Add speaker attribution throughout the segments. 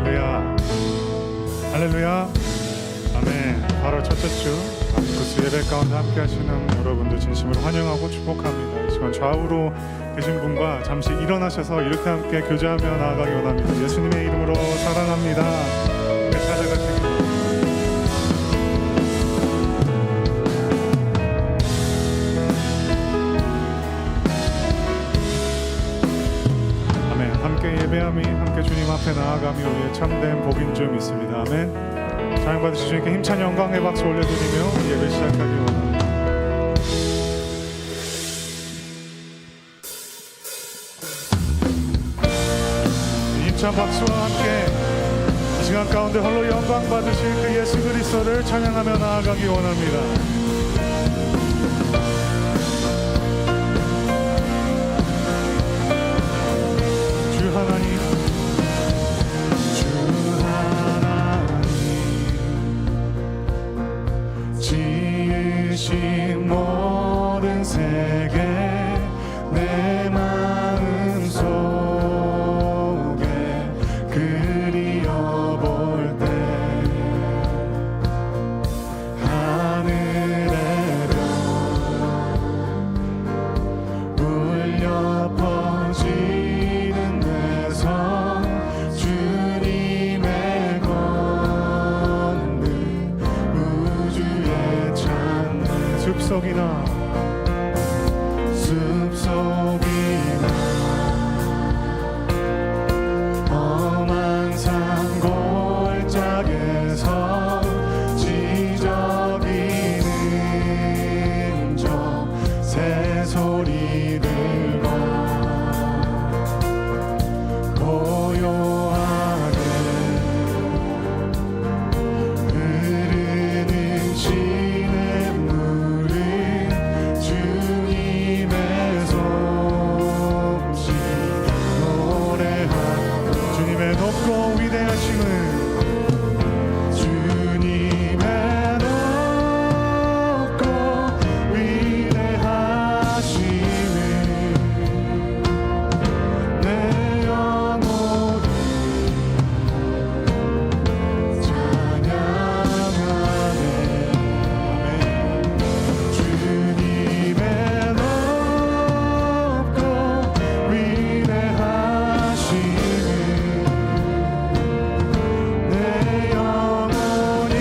Speaker 1: 할렐루야, 할렐루야, 아멘. 바로 첫째 주 구스 예배 가운데 함께 하시는 여러분들 진심으로 환영하고 축복합니다. 이 시간 좌우로 계신 분과 잠시 일어나셔서 이렇게 함께 교제하며 나아가기 원합니다. 예수님의 이름으로 사랑합니다. 함께 찾아가시기 예배함이 함께 주님 앞에 나아가며 우리의 참된 복인 줄 믿습니다. 아멘. 사랑받으신 주님께 힘찬 영광의 박수 올려드리며 예배 시작하기 원합니다. 힘찬 박수와 함께 이 시간 가운데 홀로 영광 받으실 그 예수 그리스도를 찬양하며 나아가기 원합니다. 지으신 모든 세계 내 마음 속에 그리워볼 때 하늘의 별 울려 퍼지는 내성 주님의 권능 우주의 찬양 숲속이나 험한 산 골짜기에서 지저귀는 저 새소리들과 고요하게 흐르는 시냇물을 주님의 솜씨 노래하고 주님의 높고 위대하심을 주님의 높고 위대하심을 내 영혼이 찬양하네. 주님의 높고 위대하심을 내 영혼이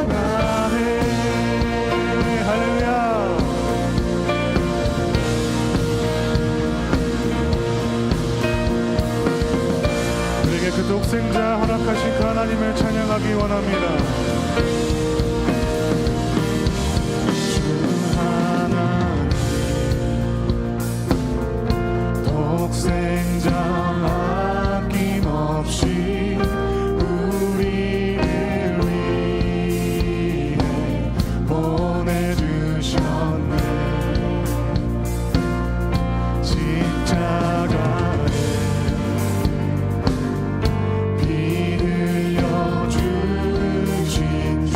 Speaker 1: 찬양하네. 할렐루야. 우리에게 그 독생자 허락하신 그 하나님을 찬양하기 원합니다. 주 하나님 독생자 아낌없이 우리를 위해 보내주셨네. 십자가에 피 흘려 죽으신 주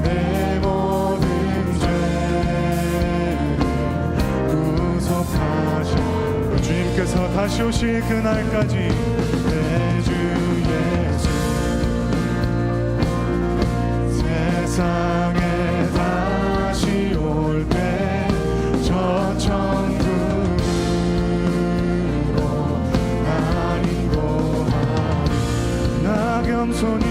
Speaker 1: 내 모든 죄를 구속하신 주님께서 다시 오실 그날까지 내 주 예수 세상에 다시 올 때 저 천국으로 날 인도하리. 나 겸손히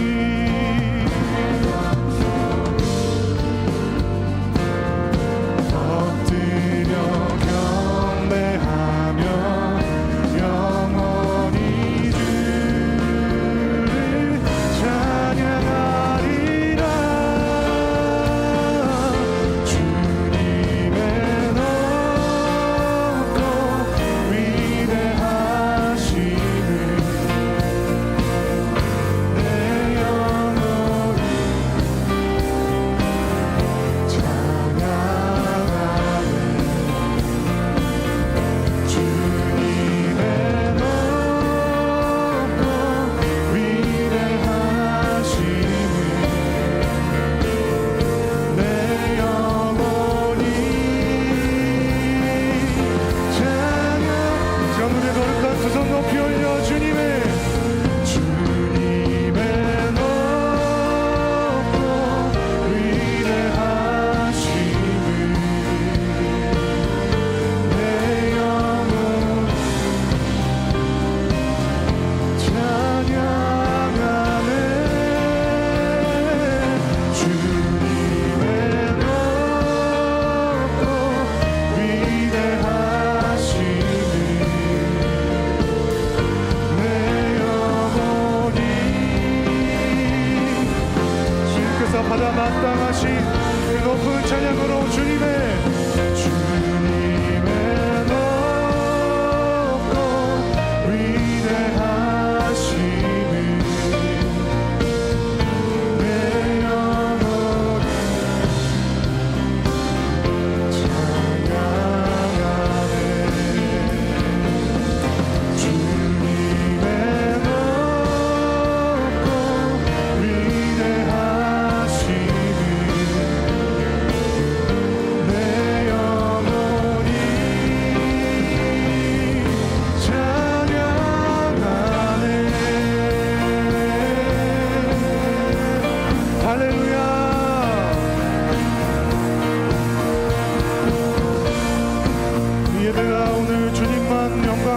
Speaker 1: 엎드려 경배하며 영원히 주를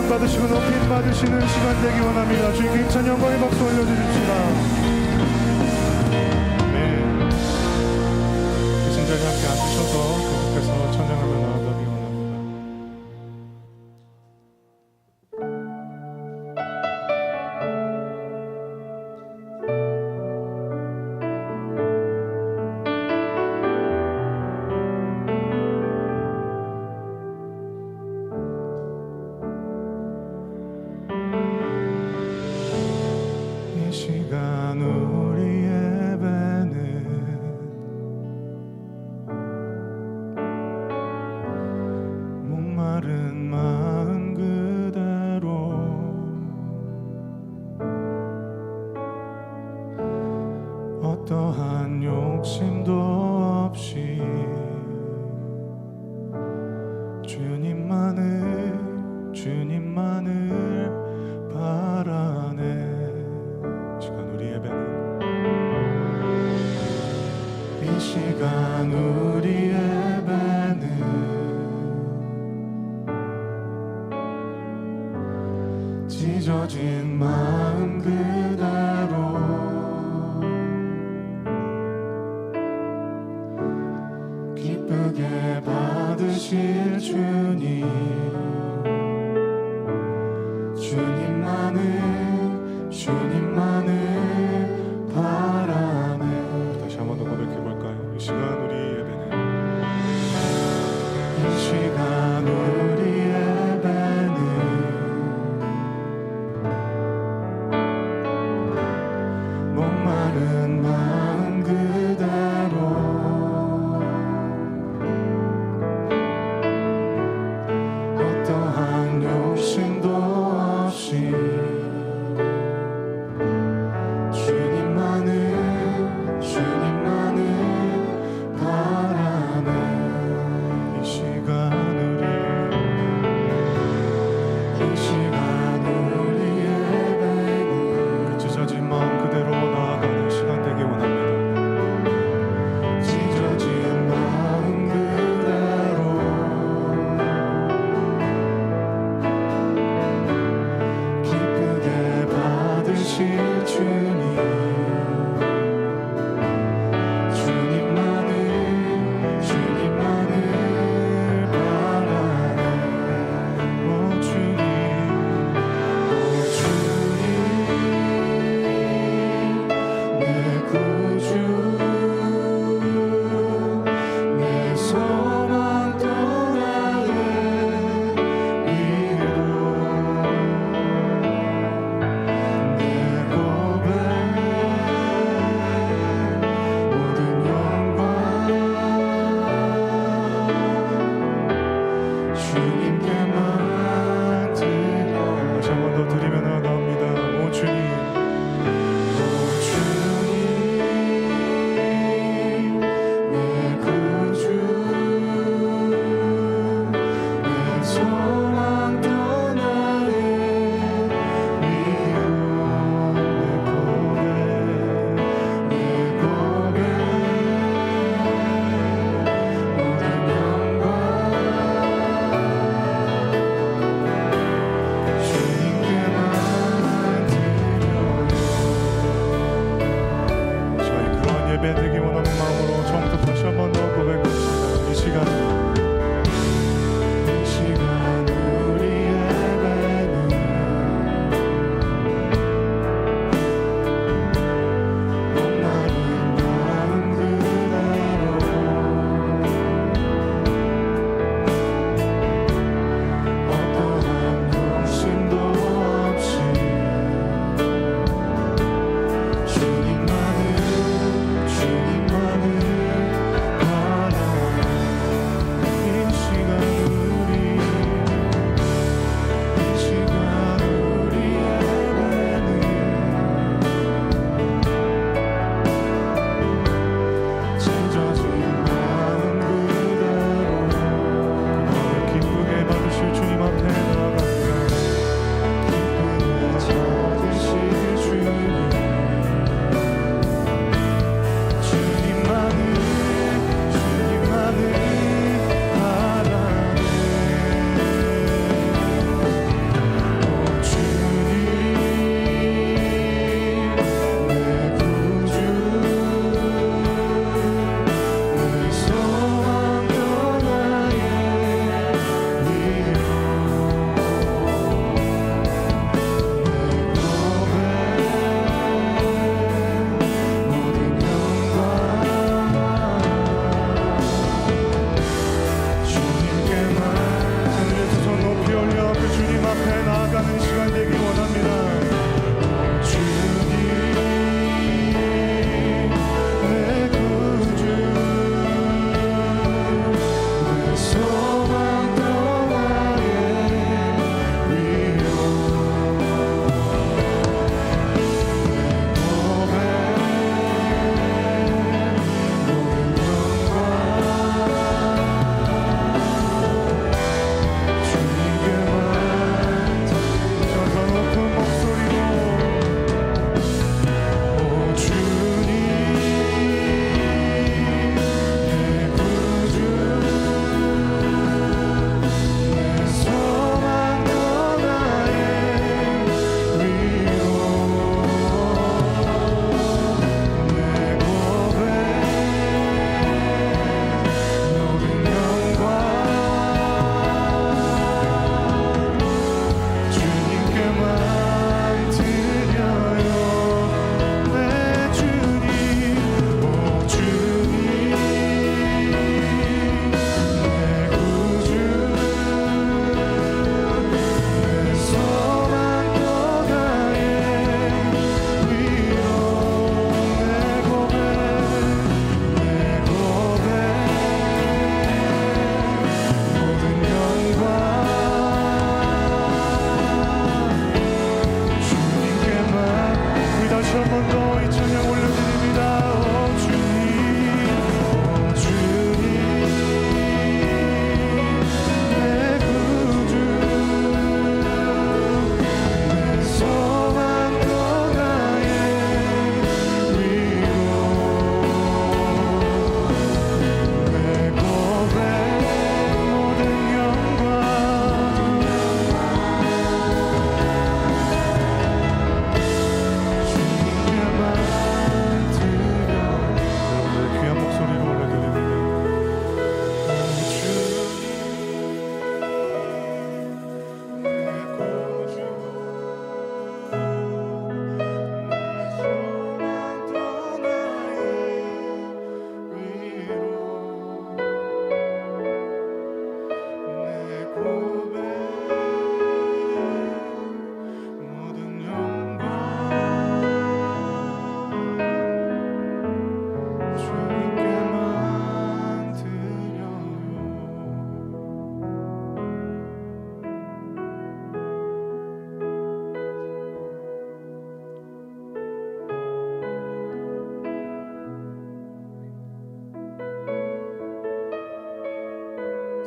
Speaker 1: 받으시고 높임 받으시는 시간 되기 원합니다. 주님께 힘찬 영광의 박수 올려주십시다. 네, 계신 자리 함께 앉으셔서 계속해서 찬양하며 나아가기 원합니다. 이 시간 우리 예배는 목마른 마음 그대로 어떠한 욕심도 없이 주님만을 바라네. 이 시간 우리 예배는 찢어진 마음 그대로 기쁘게 받으실 주님만을 바라네. 다시 한 번 더 고백해볼까요? 이 시간 우리 예배는 목마른 마음 그대로 어떠한 욕심도 없이 주님만을 바라네. 이 시간 우리 예배는 찢어진 마음 그대로 나아가는 시간 되기 원합니다. 찢어진 마음 그대로 기쁘게 받으실 예배 되기 원하는 마음으로 처음부터 다시 한 번 더 고백합시다. 이 시간 우리 예배는 목마른 마음 그대로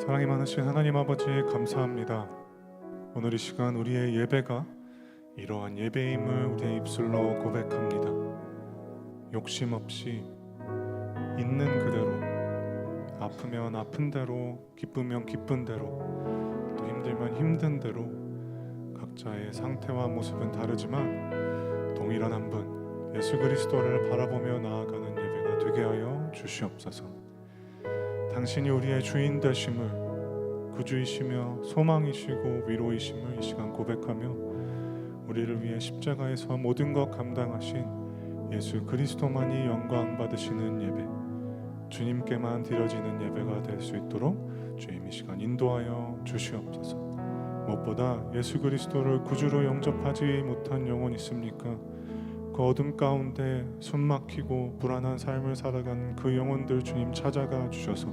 Speaker 1: 사랑이 많으신 하나님 아버지 감사합니다. 오늘 이 시간 우리의 예배가 이러한 예배임을 우리의 입술로 고백합니다. 욕심 없이 있는 그대로, 아프면 아픈 대로, 기쁘면 기쁜 대로, 또 힘들면 힘든 대로 각자의 상태와 모습은 다르지만 동일한 한 분 예수 그리스도를 바라보며 나아가는 예배가 되게 하여 주시옵소서. 당신이 우리의 주인 되심을, 구주이시며 소망이시고 위로이심을 이 시간 고백하며 우리를 위해 십자가에서 모든 것 감당하신 예수 그리스도만이 영광 받으시는 예배, 주님께만 드려지는 예배가 될 수 있도록 주님 이 시간 인도하여 주시옵소서. 무엇보다 예수 그리스도를 구주로 영접하지 못한 영혼 있습니까? 그 어둠 가운데 숨막히고 불안한 삶을 살아가는 그 영혼들 주님 찾아가 주셔서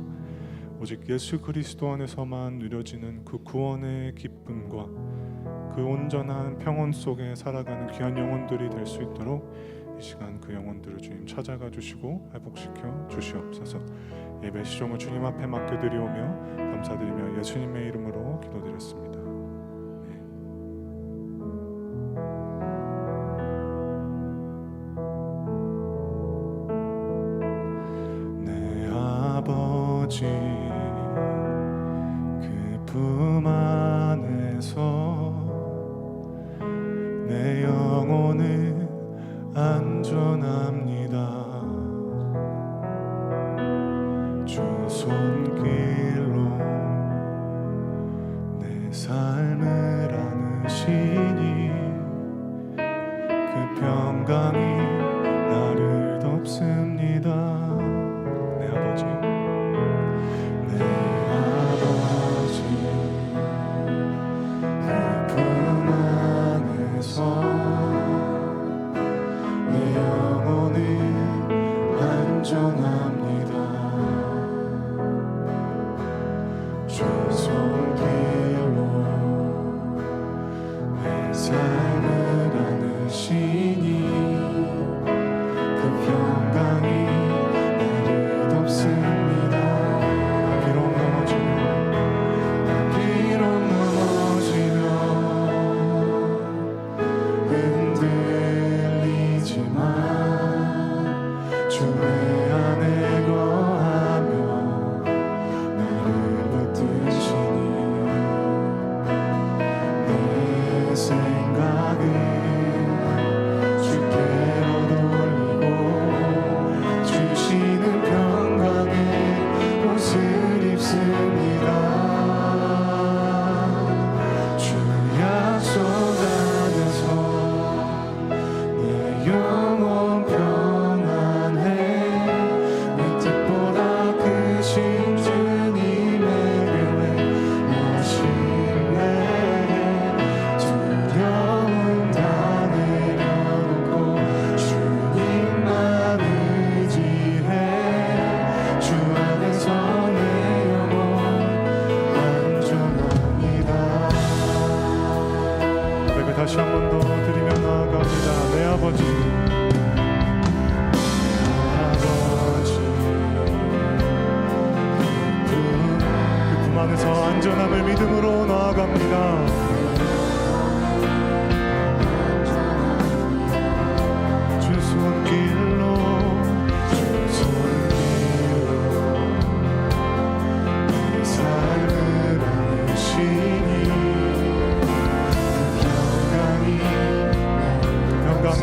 Speaker 1: 오직 예수 그리스도 안에서만 누려지는 그 구원의 기쁨과 그 온전한 평온 속에 살아가는 귀한 영혼들이 될 수 있도록 이 시간 그 영혼들을 주님 찾아가 주시고 회복시켜 주시옵소서. 예배 시종을 주님 앞에 맡겨드리오며 감사드리며 예수님의 이름으로 기도드렸습니다. 그 품 안에서 내 영혼은 안전합니다. 주 손길로 내 삶을 안으시니 그 평강이 나를 덮습니다. 내 아버지, 내 영혼은 안전합니다. 주 손길로 내 삶을 안으시니 그 평강이 나를 덮습니다. 비록 넘어지며 주의 안에 거하며 나를 붙드시니 내 생각을 주께로 돌리고 주시는 평강의 옷을 입습니다. 주 약속 안에서 내 영혼 다시 한 번 더 드리며 나아갑니다. 내 아버지, 그 품 안에서 안전함을 믿음으로 나아갑니다. 주 손길로 내 삶을 안으시니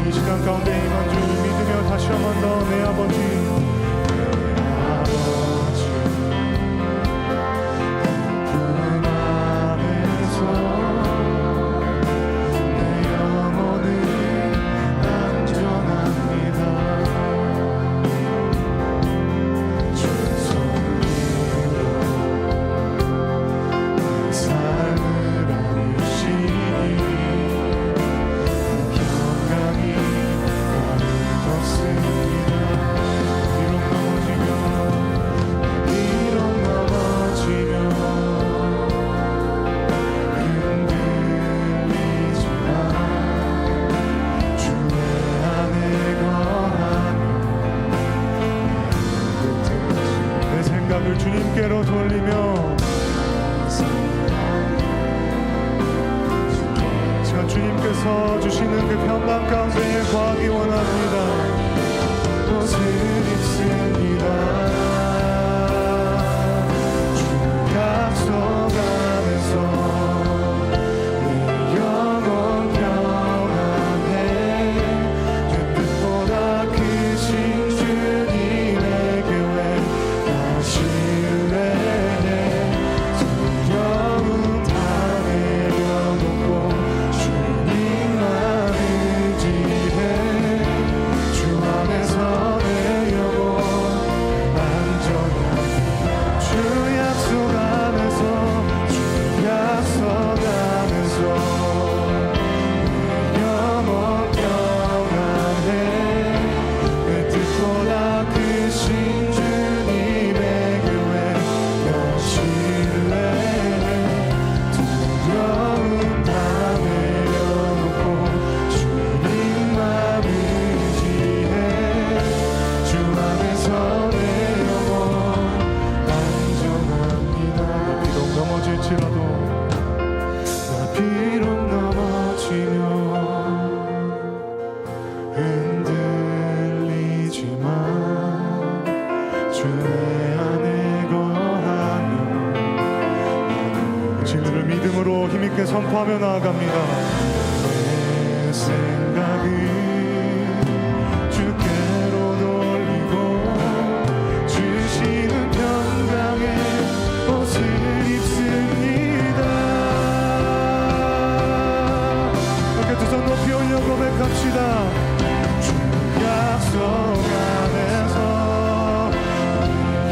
Speaker 1: 이 시간 가운데 임한 주 믿으며 다시 한 번 더 내 아버지, 품 안에서 내 영혼은 안전합니다. 주 손길로 내 삶을 안으시니 주님께로 돌리며 안에서 주시는 그 평강 가운데 거하기 원합니다. 옷을 입습니다. 주 약속 안에서 내 영혼 평안해. 주 뜻보다 크신 주님의 교회 나 신뢰해. 두려움 다 내려놓고 주님만 의지해. 주 안에서 내 영혼 안전한 주 약속 안에서 주 약속 안에서 내 영혼 평안해. 내 뜻보다 크신 주님의 교회 나 신뢰해. 두려움 다 내려놓고 주님만 의지해. 주 안에서 내 영혼 안전합니다. 비록 넘어질지라도 나 비록 넘어지면 흔들리지만 주의 안에 거하며 진리를 믿음으로 힘있게 선포하며 나아갑니다. 내 생각을 주께로 돌리고 주시는 평강의 옷을 입습니다. 이렇게 두 손 높이 올려 고백합시다. 주 약속 안에서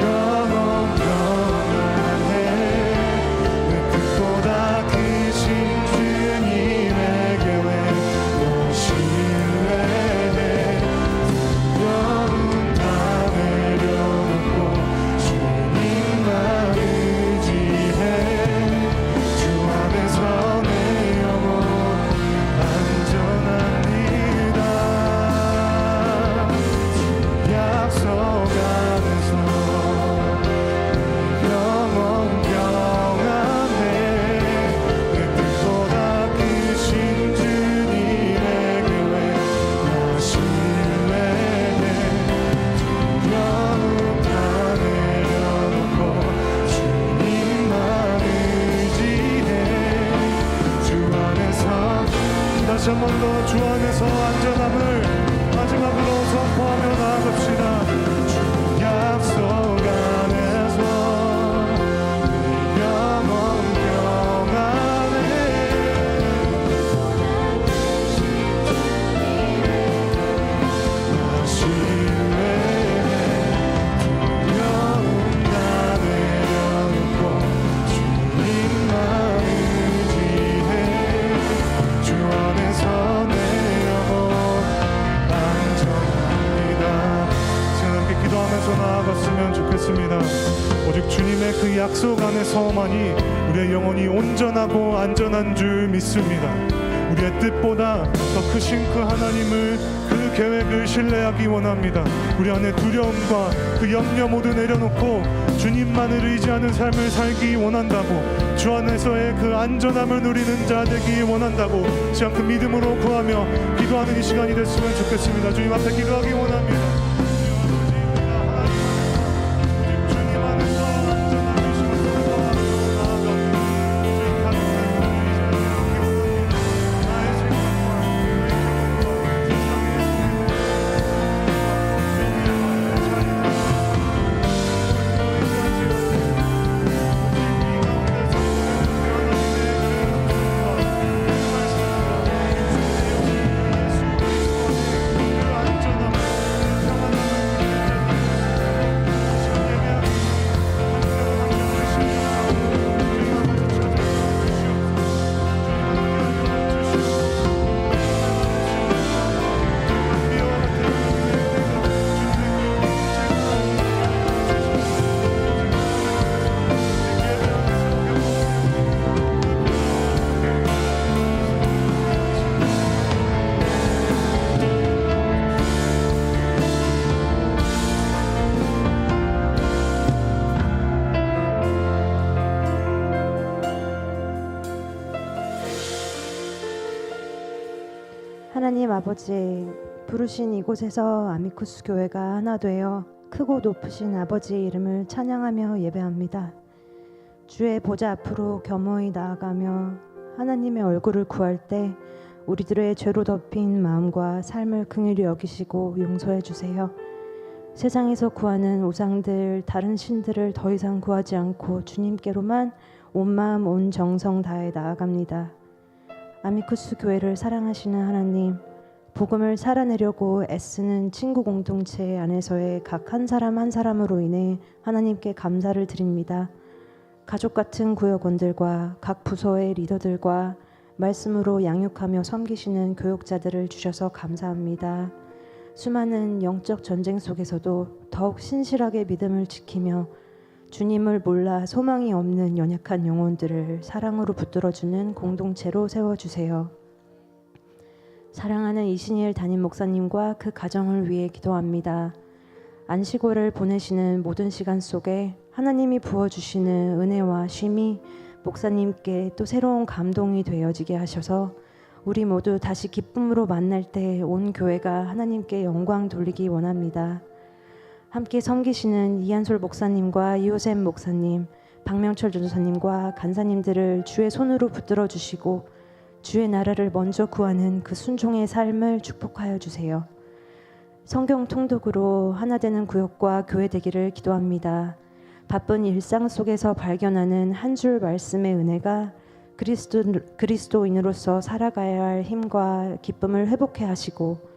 Speaker 1: 영원 평안해. 내 뜻보다 크신 주님의 교회 너 신뢰해. 두려움 다 내려놓고 주님만 의지해. 주 안에서 내 영혼 안전합니다. 약속 안에서 영원 평안해. 내 뜻보다 크신 주님의 교회 나 신뢰해. 두려움 다 내려놓고 주님만 의지해. 주 안에서 다시 한 번 더 주 안에서 안전함을 마지막으로 선포하며 나아갑시다. 주 약속 안에서 내 영혼 평안해. 나 신뢰해. 두려움 다 내려놓고 주님만 의지해. 주 안에서 내 영혼 안전합니다. 제가 함께 기도하면서 나아갔으면 좋겠습니다. 오직 주님의 그 약속 안에서만이 우리의 영혼이 온전하고 안전한 줄 믿습니다. 우리의 뜻보다 더 크신 그 하나님을, 그 계획을 신뢰하기 원합니다. 우리 안에 두려움과 그 염려 모두 내려놓고 주님만을 의지하는 삶을 살기 원한다고, 주 안에서의 그 안전함을 누리는 자 되기 원한다고 시간 그 믿음으로 구하며 기도하는 이 시간이 됐으면 좋겠습니다. 주님 앞에 기도하기 원합니다.
Speaker 2: 하나님 아버지, 부르신 이곳에서 아미쿠스 교회가 하나 되어 크고 높으신 아버지의 이름을 찬양하며 예배합니다. 주의 보좌 앞으로 겸허히 나아가며 하나님의 얼굴을 구할 때 우리들의 죄로 덮인 마음과 삶을 긍휼히 여기시고 용서해 주세요. 세상에서 구하는 우상들, 다른 신들을 더 이상 구하지 않고 주님께로만 온 마음 온 정성 다해 나아갑니다. 아미쿠스 교회를 사랑하시는 하나님, 복음을 살아내려고 애쓰는 친구 공동체 안에서의 각 한 사람 한 사람으로 인해 하나님께 감사를 드립니다. 가족 같은 구역원들과 각 부서의 리더들과 말씀으로 양육하며 섬기시는 교육자들을 주셔서 감사합니다. 수많은 영적 전쟁 속에서도 더욱 신실하게 믿음을 지키며 주님을 몰라 소망이 없는 연약한 영혼들을 사랑으로 붙들어주는 공동체로 세워주세요. 사랑하는 이신일 담임 목사님과 그 가정을 위해 기도합니다. 안식월을 보내시는 모든 시간 속에 하나님이 부어주시는 은혜와 쉼이 목사님께 또 새로운 감동이 되어지게 하셔서 우리 모두 다시 기쁨으로 만날 때 온 교회가 하나님께 영광 돌리기 원합니다. 함께 섬기시는 이한솔 목사님과 이호셉 목사님, 박명철 전도사님과 간사님들을 주의 손으로 붙들어 주시고 주의 나라를 먼저 구하는 그 순종의 삶을 축복하여 주세요. 성경 통독으로 하나 되는 구역과 교회 되기를 기도합니다. 바쁜 일상 속에서 발견하는 한 줄 말씀의 은혜가 그리스도인으로서 살아가야 할 힘과 기쁨을 회복해 하시고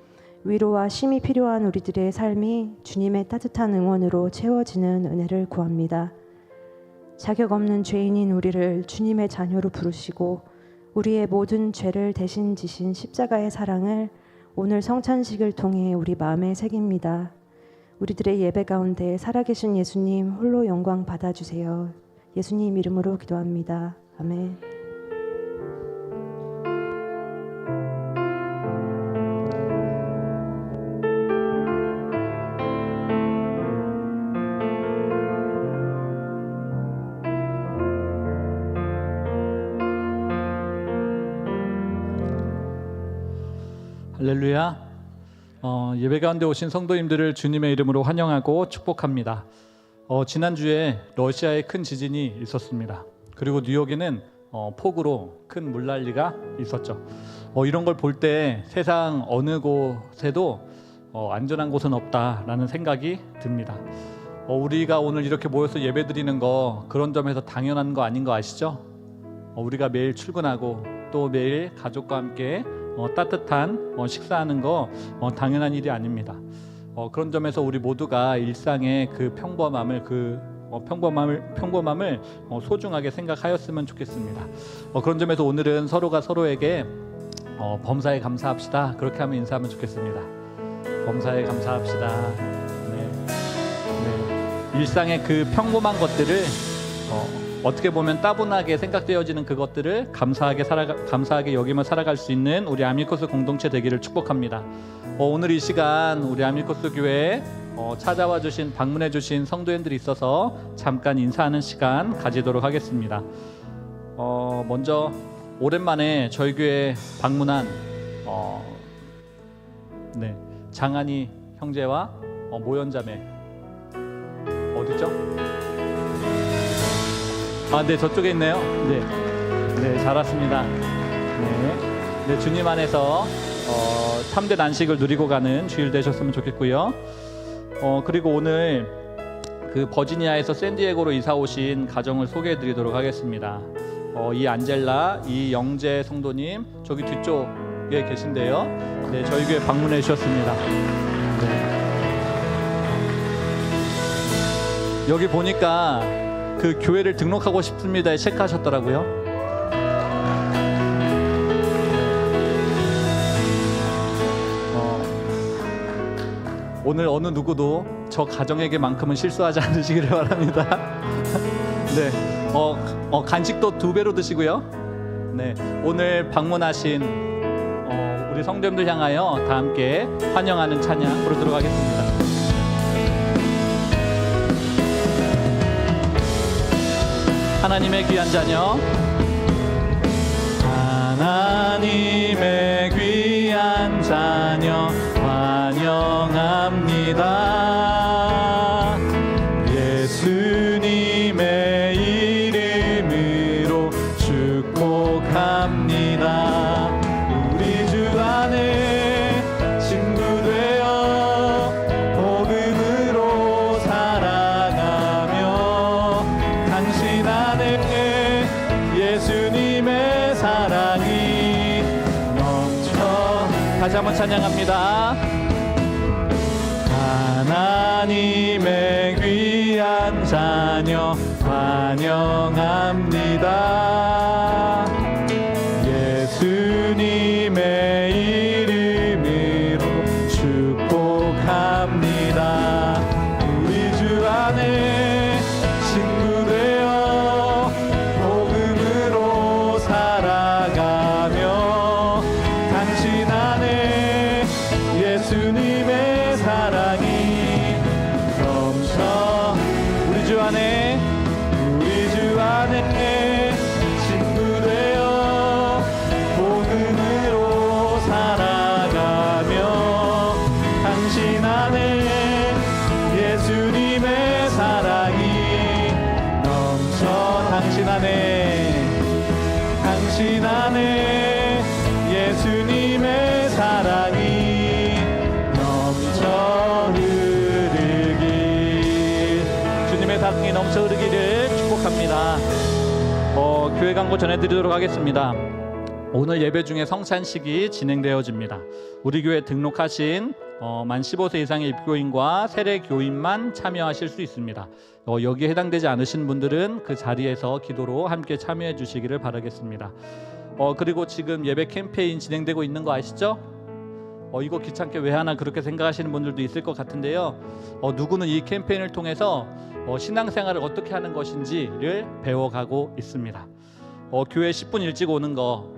Speaker 2: 위로와 쉼이 필요한 우리들의 삶이 주님의 따뜻한 응원으로 채워지는 은혜를 구합니다. 자격 없는 죄인인 우리를 주님의 자녀로 부르시고 우리의 모든 죄를 대신 지신 십자가의 사랑을 오늘 성찬식을 통해 우리 마음에 새깁니다. 우리들의 예배 가운데 살아계신 예수님 홀로 영광 받아주세요. 예수님 이름으로 기도합니다. 아멘.
Speaker 3: 할렐루야. 예배 가운데 오신 성도님들을 주님의 이름으로 환영하고 축복합니다. 지난주에 러시아에 큰 지진이 있었습니다. 그리고 뉴욕에는 폭우로 큰 물난리가 있었죠. 이런 걸 볼 때 세상 어느 곳에도 안전한 곳은 없다라는 생각이 듭니다. 우리가 오늘 이렇게 모여서 예배드리는 거 그런 점에서 당연한 거 아닌 거 아시죠? 우리가 매일 출근하고 또 매일 가족과 함께 따뜻한 식사하는 거 당연한 일이 아닙니다. 그런 점에서 우리 모두가 일상의 그 평범함을 소중하게 생각하였으면 좋겠습니다. 그런 점에서 오늘은 서로가 서로에게 범사에 감사합시다. 그렇게 하면 인사하면 좋겠습니다. 범사에 감사합시다. 네. 일상의 그 평범한 것들을 어떻게 보면 따분하게 생각되어지는 그것들을 감사하게 여기며 살아갈 수 있는 우리 아미쿠스 공동체 되기를 축복합니다. 오늘 이 시간 우리 아미쿠스 교회에 찾아와 주신 방문해 주신 성도님들이 있어서 잠깐 인사하는 시간 가지도록 하겠습니다. 먼저 오랜만에 저희 교회에 방문한 장한이 형제와 모연자매 어디죠? 네, 저쪽에 있네요. 네, 잘 왔습니다. 네, 주님 안에서 참된 안식을 누리고 가는 주일 되셨으면 좋겠고요. 그리고 오늘 그 버지니아에서 샌디에고로 이사 오신 가정을 소개해드리도록 하겠습니다. 이 안젤라, 이 영재 성도님 저기 뒤쪽에 계신데요. 네, 저희 교회 방문해 주셨습니다. 네. 여기 보니까 그 교회를 등록하고 싶습니다에 체크하셨더라고요. 오늘 어느 누구도 저 가정에게만큼은 실수하지 않으시기를 바랍니다. 네, 간식도 2배로 드시고요. 네, 오늘 방문하신 우리 성도님들 향하여 다 함께 환영하는 찬양 부르도록 하겠습니다. 하나님의 귀한 자녀, 하나님의 귀한 자녀 환영합니다. 예수님의 이름으로 축복합니다. 우리 주 안에 친구 되어 복음으로 살아가며 당신 안에 예수님의 사랑이 넘쳐. 다시 한번 찬양합니다. 하나님의 귀한 자녀 환영합니다. 예수님의 이름으로 축복합니다. 우리 주 안에 친구 되어 복음으로 살아가며 당신 안에 예수님의 사랑이 넘쳐. 우리 주 안에 친구 되어 복음으로 살아가며 당신 안에 예수님의 사랑이 넘쳐. 당신 안에 예수님의 사랑이 넘쳐 흐르기. 주님의 사랑이 넘쳐 흐르기를 축복합니다. 교회 광고 전해드리도록 하겠습니다. 오늘 예배 중에 성찬식이 진행되어집니다. 우리 교회 등록하신 만 15세 이상의 입교인과 세례 교인만 참여하실 수 있습니다. 여기에 해당되지 않으신 분들은 그 자리에서 기도로 함께 참여해 주시기를 바라겠습니다. 그리고 지금 예배 캠페인 진행되고 있는 거 아시죠? 이거 귀찮게 왜 하나 그렇게 생각하시는 분들도 있을 것 같은데요. 누구는 이 캠페인을 통해서 신앙생활을 어떻게 하는 것인지를 배워가고 있습니다. 교회 10분 일찍 오는 거,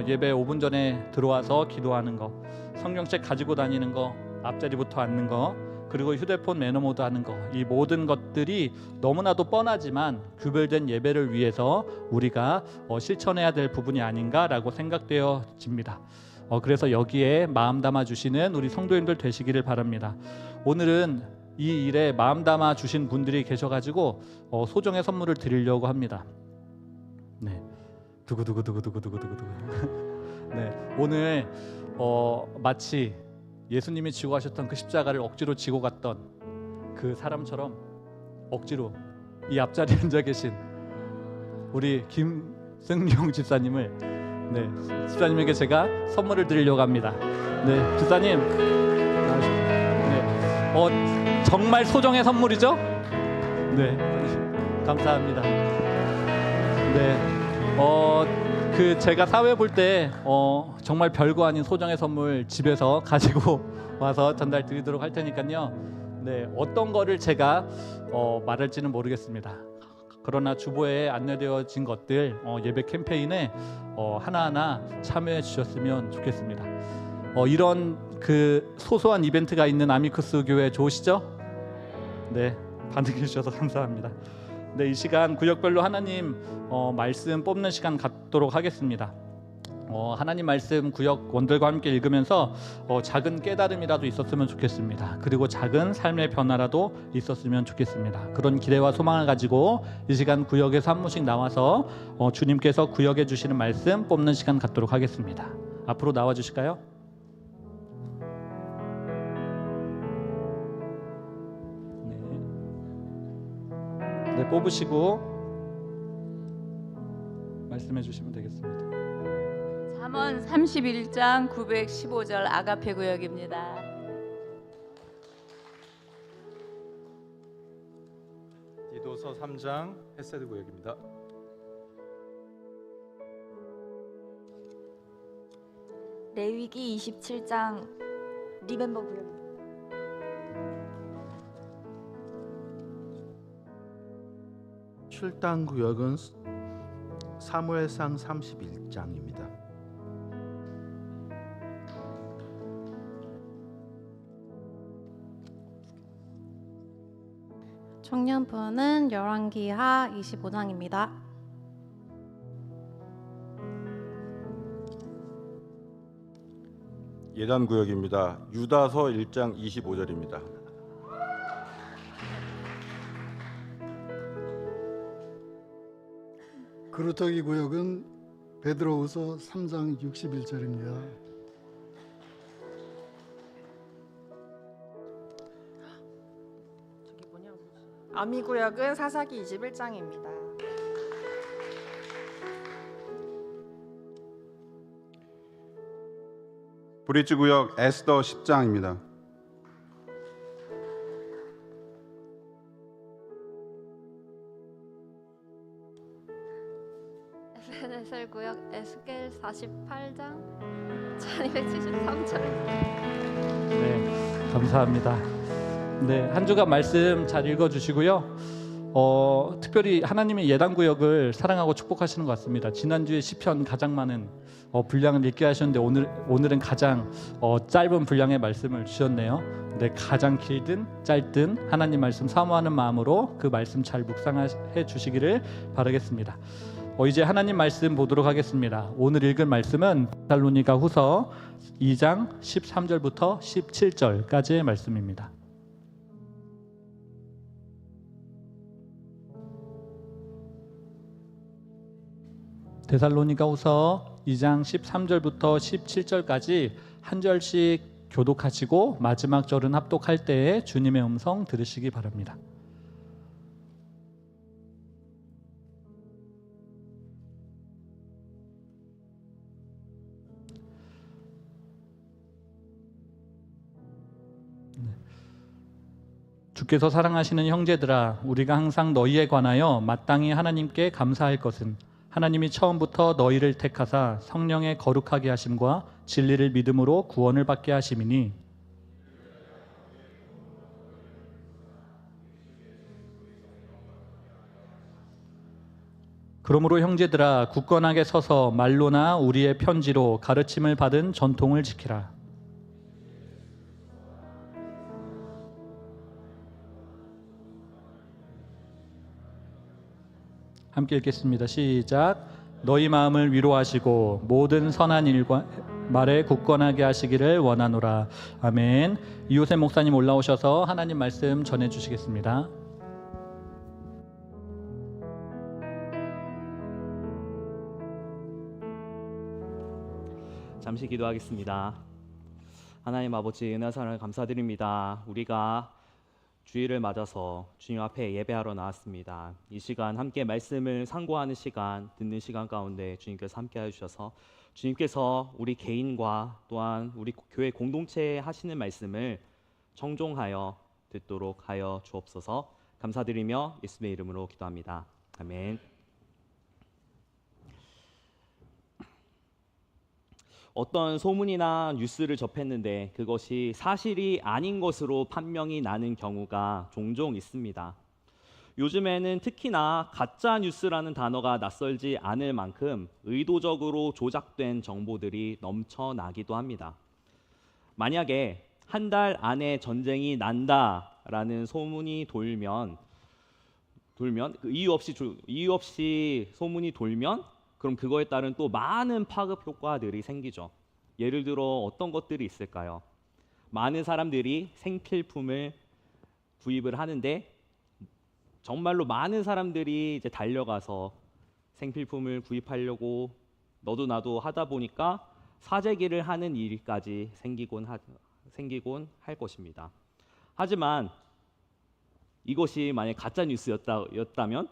Speaker 3: 예배 5분 전에 들어와서 기도하는 거, 성경책 가지고 다니는 거, 앞자리부터 앉는 거, 그리고 휴대폰 매너 모드 하는 거, 이 모든 것들이 너무나도 뻔하지만 구별된 예배를 위해서 우리가 실천해야 될 부분이 아닌가라고 생각되어집니다. 그래서 여기에 마음 담아 주시는 우리 성도님들 되시기를 바랍니다. 오늘은 이 일에 마음 담아 주신 분들이 계셔가지고 소정의 선물을 드리려고 합니다. 네, 두구두구두구두구두구두구. 네, 오늘 마치 예수님이 지고 가셨던 그 십자가를 억지로 지고 갔던 그 사람처럼 억지로 이 앞자리에 앉아 계신 우리 김승용 집사님을, 네, 집사님에게 제가 선물을 드리려고 합니다. 네, 집사님, 네, 정말 소정의 선물이죠? 네, 감사합니다. 네, 제가 사회 볼 때 정말 별거 아닌 소정의 선물 집에서 가지고 와서 전달 드리도록 할 테니까요. 네, 어떤 거를 제가 말할지는 모르겠습니다. 그러나 주보에 안내되어진 것들 예배 캠페인에 하나하나 참여해 주셨으면 좋겠습니다. 이런 그 소소한 이벤트가 있는 아미쿠스 교회 좋으시죠? 네, 반응해 주셔서 감사합니다. 네, 이 시간 구역별로 하나님 말씀 뽑는 시간 갖도록 하겠습니다. 하나님 말씀 구역 원들과 함께 읽으면서 작은 깨달음이라도 있었으면 좋겠습니다. 그리고 작은 삶의 변화라도 있었으면 좋겠습니다. 그런 기대와 소망을 가지고 이 시간 구역에서 한 분씩 나와서 주님께서 구역해 주시는 말씀 뽑는 시간 갖도록 하겠습니다. 앞으로 나와 주실까요? 네, 뽑으시고 말씀해 주시면 되겠습니다.
Speaker 4: 잠언 31장 915절 아가페 구역입니다.
Speaker 5: 디도서 3장 헤세드 구역입니다.
Speaker 6: 레위기 27장 리멤버 구역입니다.
Speaker 7: 출당 구역은 사무엘상 31장입니다.
Speaker 8: 청년부는 열왕기하 25장입니다.
Speaker 9: 예단 구역입니다. 유다서 1장 25절입니다.
Speaker 10: 그루터기 구역은 베드로후서 3장 61절입니다.
Speaker 11: 아미 구역은 사사기 21장입니다.
Speaker 12: 브릿지 구역 에스더 10장입니다.
Speaker 8: 에베네셀 구역 에스겔 48장 1273절.
Speaker 3: 네, 감사합니다. 네, 한 주간 말씀 잘 읽어주시고요. 특별히 하나님의 예단 구역을 사랑하고 축복하시는 것 같습니다. 지난주에 시편 가장 많은 분량을 읽게 하셨는데 오늘은 가장 짧은 분량의 말씀을 주셨네요. 네, 가장 길든 짧든 하나님 말씀 사모하는 마음으로 그 말씀 잘 묵상해 주시기를 바라겠습니다. 이제 하나님 말씀 보도록 하겠습니다. 오늘 읽을 말씀은 데살로니가 후서 2장 13절부터 17절까지의 말씀입니다. 데살로니가 후서 2장 13절부터 17절까지 한 절씩 교독하시고 마지막 절은 합독할 때에 주님의 음성 들으시기 바랍니다. 주께서 사랑하시는 형제들아, 우리가 항상 너희에 관하여 마땅히 하나님께 감사할 것은 하나님이 처음부터 너희를 택하사 성령의 거룩하게 하심과 진리를 믿음으로 구원을 받게 하심이니, 그러므로 형제들아, 굳건하게 서서 말로나 우리의 편지로 가르침을 받은 전통을 지키라. 함께 읽겠습니다. 시작. 너희 마음을 위로하시고 모든 선한 일과 말에 굳건하게 하시기를 원하노라. 아멘. 이호세 목사님 올라오셔서 하나님 말씀 전해 주시겠습니다.
Speaker 13: 잠시 기도하겠습니다. 하나님 아버지, 은혜 사랑을 감사드립니다. 우리가 주일을 맞아서 주님 앞에 예배하러 나왔습니다. 이 시간 함께 말씀을 상고하는 시간, 듣는 시간 가운데 주님께서 함께 해주셔서 주님께서 우리 개인과 또한 우리 교회 공동체에 하시는 말씀을 청종하여 듣도록 하여 주옵소서. 감사드리며 예수님의 이름으로 기도합니다. 아멘. 어떤 소문이나 뉴스를 접했는데 그것이 사실이 아닌 것으로 판명이 나는 경우가 종종 있습니다. 요즘에는 특히나 가짜 뉴스라는 단어가 낯설지 않을 만큼 의도적으로 조작된 정보들이 넘쳐나기도 합니다. 만약에 한 달 안에 전쟁이 난다라는 소문이 돌면 이유 없이 소문이 돌면 그럼 그거에 따른 또 많은 파급 효과들이 생기죠. 예를 들어 어떤 것들이 있을까요? 많은 사람들이 생필품을 구입을 하는데 정말로 많은 사람들이 이제 달려가서 생필품을 구입하려고 너도 나도 하다 보니까 사재기를 하는 일까지 생기곤 할 것입니다. 하지만 이것이 만약 가짜 뉴스였다면